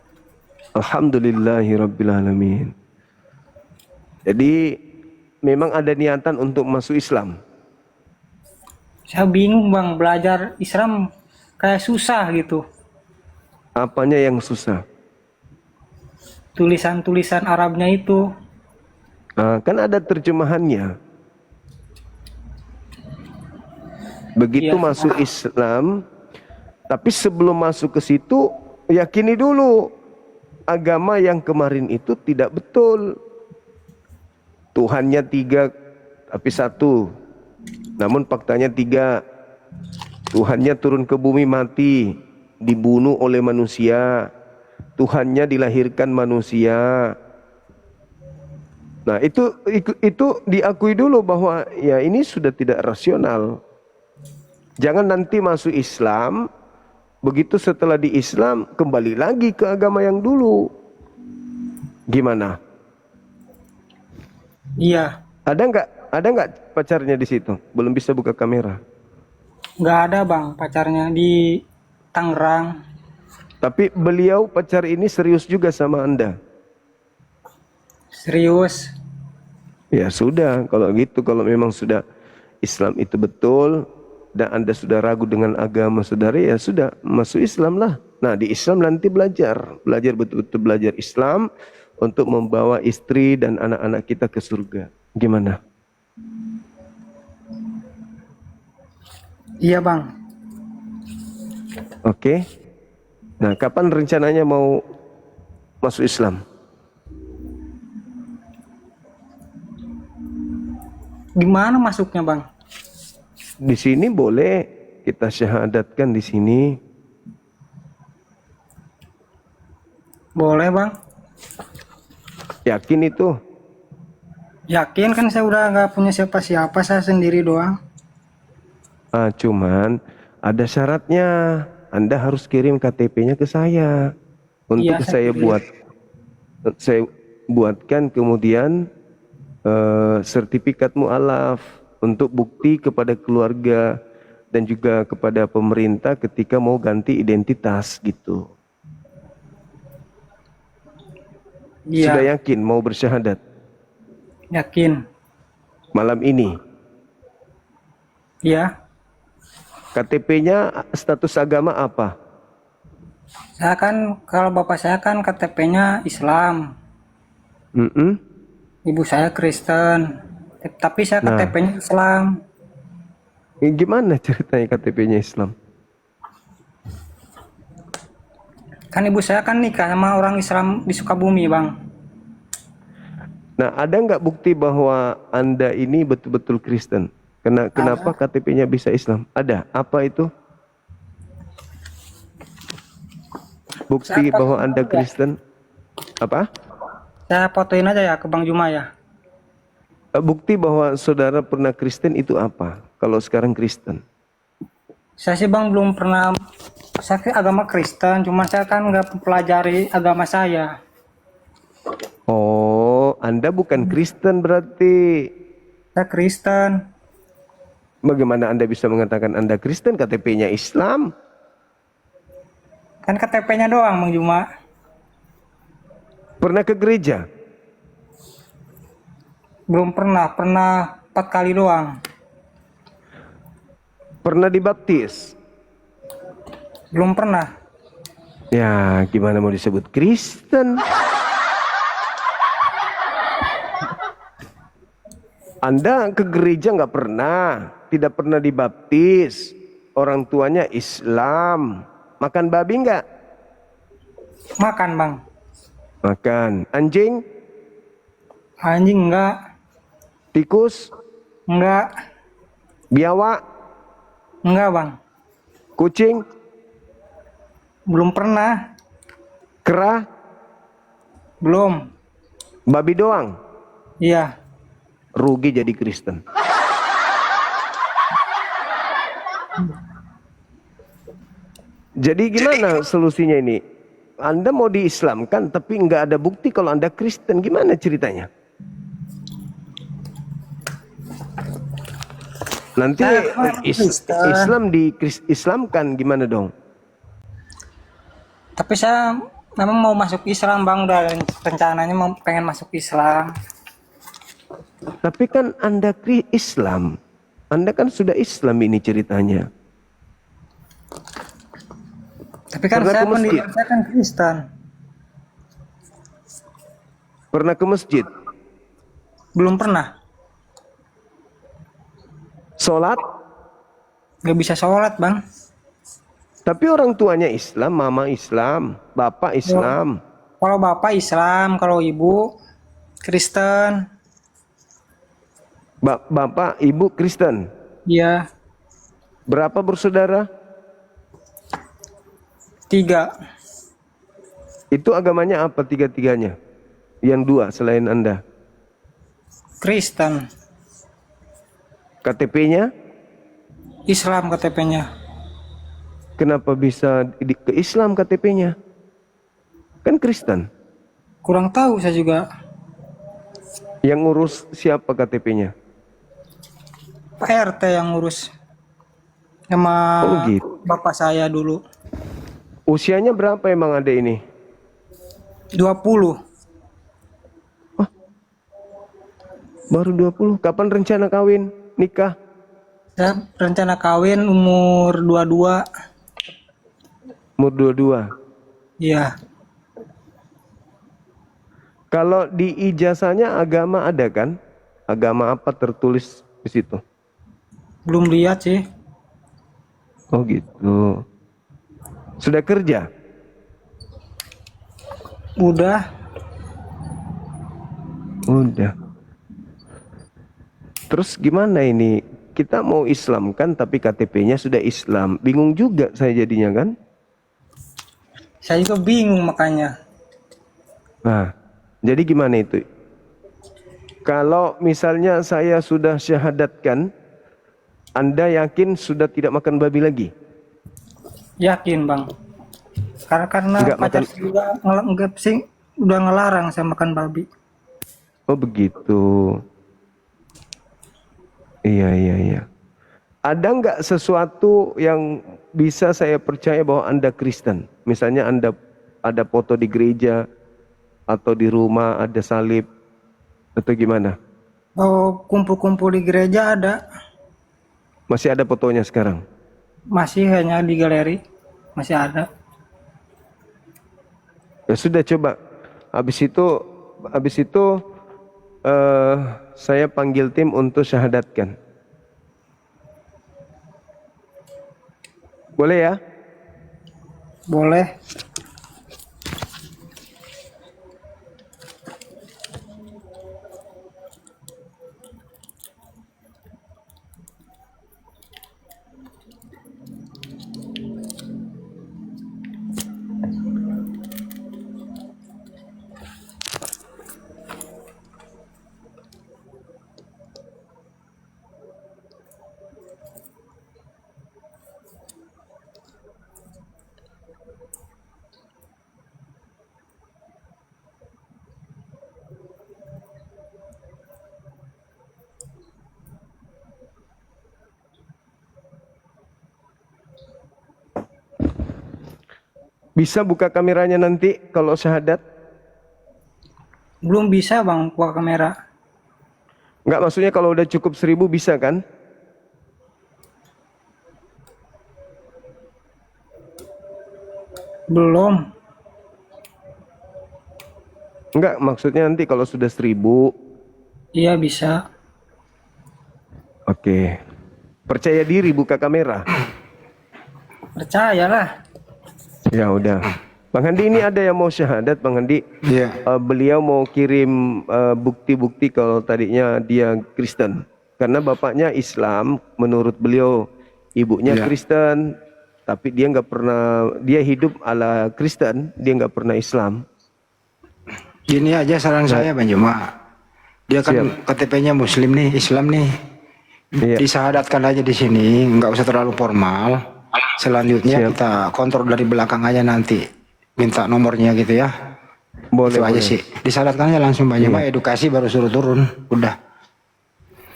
Alhamdulillahirrabbilalamin. Jadi memang ada niatan untuk masuk Islam. Saya bingung, Bang, belajar Islam kayak susah gitu. Apanya yang susah? Tulisan-tulisan Arabnya itu. Kan ada terjemahannya. Begitu Iya. masuk Islam, tapi sebelum masuk ke situ, yakini dulu agama yang kemarin itu tidak betul. Tuhannya 3 tapi 1. Namun faktanya 3. Tuhannya turun ke bumi mati, dibunuh oleh manusia. Tuhannya dilahirkan manusia. Nah, itu diakui dulu bahwa ya ini sudah tidak rasional. Jangan nanti masuk Islam, begitu setelah di Islam kembali lagi ke agama yang dulu. Gimana? Iya. Ada nggak pacarnya di situ? Belum bisa buka kamera. Nggak ada, Bang, pacarnya di Tangerang. Tapi beliau pacar ini serius juga sama Anda. Serius. Ya sudah, kalau gitu, kalau memang sudah Islam itu betul dan Anda sudah ragu dengan agama saudara, ya sudah masuk Islam lah. Nah, di Islam nanti belajar betul-betul belajar Islam untuk membawa istri dan anak-anak kita ke surga. Gimana? Iya, Bang. Oke. Nah, kapan rencananya mau masuk Islam? Gimana masuknya, Bang? Di sini boleh kita syahadatkan di sini. Boleh, Bang. Yakin itu? Yakin, kan saya udah nggak punya siapa-siapa, saya sendiri doang. Cuman ada syaratnya. Anda harus kirim KTP-nya ke saya untuk Iya, saya buatkan kemudian sertifikat mu'alaf untuk bukti kepada keluarga dan juga kepada pemerintah ketika mau ganti identitas gitu. Sudah Iya, yakin mau bersyahadat yakin. malam ini? Iya. KTP-nya status agama apa? Saya kan, kalau bapak saya kan KTP-nya Islam, Mm-mm. ibu saya Kristen. Tapi saya Nah. KTP-nya Islam. Gimana ceritanya KTP-nya Islam? Kan ibu saya kan nikah sama orang Islam di Sukabumi, Bang. Nah, ada nggak bukti bahwa Anda ini betul-betul Kristen? Kenapa KTP-nya bisa Islam? Ada. Apa itu? Bukti Saya bahwa fotoin Anda aja. Kristen? Apa? Saya fotoin aja ya ke Bang Juma ya. Bukti bahwa saudara pernah Kristen itu apa? Kalau sekarang Kristen. Saya sih Bang belum pernah, saya ke agama Kristen, cuma saya kan nggak mempelajari agama saya. Oh, Anda bukan Kristen berarti. Saya Kristen. Bagaimana Anda bisa mengatakan Anda Kristen? KTP-nya Islam. Kan KTP-nya doang Bang Juma. Pernah ke gereja? Belum pernah, 4 kali doang. Pernah dibaptis? Belum pernah. Ya, gimana mau disebut Kristen? Anda ke gereja nggak pernah, tidak pernah dibaptis, orang tuanya Islam, makan babi nggak? Makan Bang. Makan. Anjing? Anjing enggak. Tikus? Enggak. Biawak? Enggak Bang. Kucing? Belum pernah. Kera? Belum. Babi doang? Iya. Rugi jadi Kristen. Jadi gimana solusinya ini? Anda mau diislamkan tapi nggak ada bukti kalau Anda Kristen. Gimana ceritanya? Nanti Islam Islamkan gimana dong? Tapi saya memang mau masuk Islam Bang, udah rencananya mau pengen masuk Islam. Tapi kan Anda Islam. Anda kan sudah Islam ini ceritanya. Tapi kan Pernah saya ke masjid? pendidikan saya kan Kristen. Pernah ke masjid? Belum pernah. Sholat? Gak bisa sholat Bang. Tapi orang tuanya Islam, mama Islam, bapak Islam. Kalau bapak Islam, kalau ibu Kristen. Bapak, ibu Kristen. Iya. Berapa bersaudara? 3. Itu agamanya apa tiga-tiganya? Yang 2 selain Anda. Kristen. KTP-nya? Islam KTP-nya. Kenapa bisa ke Islam KTP-nya? Kan Kristen. Kurang tahu saya juga. Yang ngurus siapa KTP-nya? Pak RT yang ngurus. Sama Oh gitu. bapak saya dulu. Usianya berapa emang adek ini? 20. Baru 20. Kapan rencana kawin? Nikah? Saya rencana kawin umur 22. Umur 22. Iya. Kalau di ijazahnya agama ada kan? Agama apa tertulis di situ? Belum lihat sih. Oh gitu. Sudah kerja? Udah. Udah. Terus gimana ini? Kita mau Islamkan tapi KTP-nya sudah Islam. Bingung juga saya jadinya kan? Saya juga bingung makanya. Nah, jadi gimana itu? Kalau misalnya saya sudah syahadatkan, Anda yakin sudah tidak makan babi lagi? Yakin Bang. Karena Enggak pacar makan. saya juga enggak sih udah ngelarang saya makan babi. Oh begitu. Iya. Ada nggak sesuatu yang bisa saya percaya bahwa Anda Kristen? Misalnya Anda ada foto di gereja, atau di rumah ada salib atau gimana? Oh, kumpul-kumpul di gereja ada. Masih ada fotonya sekarang? Masih hanya di galeri. Masih ada. Ya sudah, coba. Habis itu saya panggil tim untuk syahadatkan. Boleh ya? Boleh. Bisa buka kameranya nanti kalau syahadat? Belum bisa bang buka kamera. Enggak, maksudnya kalau udah cukup 1000 bisa kan? Belum. Enggak, maksudnya nanti kalau sudah 1000. Iya bisa. Oke. Percaya diri buka kamera. Percayalah. Ya udah. Bang Handi, ini ada yang mau syahadat, Bang Handi. Iya. Beliau mau kirim bukti-bukti kalau tadinya dia Kristen. Karena bapaknya Islam, menurut beliau ibunya Iya. Kristen, tapi dia nggak pernah, dia hidup ala Kristen, dia nggak pernah Islam. Gini aja saran saya Bang Juma. Dia kan Siap. KTP-nya Muslim nih, Islam nih. Iya. Disahadatkan aja di sini, nggak usah terlalu formal. Selanjutnya Siap. kita kontrol dari belakang aja nanti. Minta nomornya gitu ya. Boleh, Itu aja boleh. sih. Disahadatkan aja langsung Bang Juma, Iya. edukasi baru suruh turun. Udah.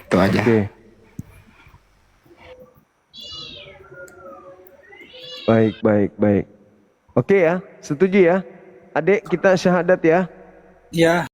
Itu aja. Oke. Baik, baik, baik. Oke ya, setuju ya. Adik, kita syahadat ya. Ya.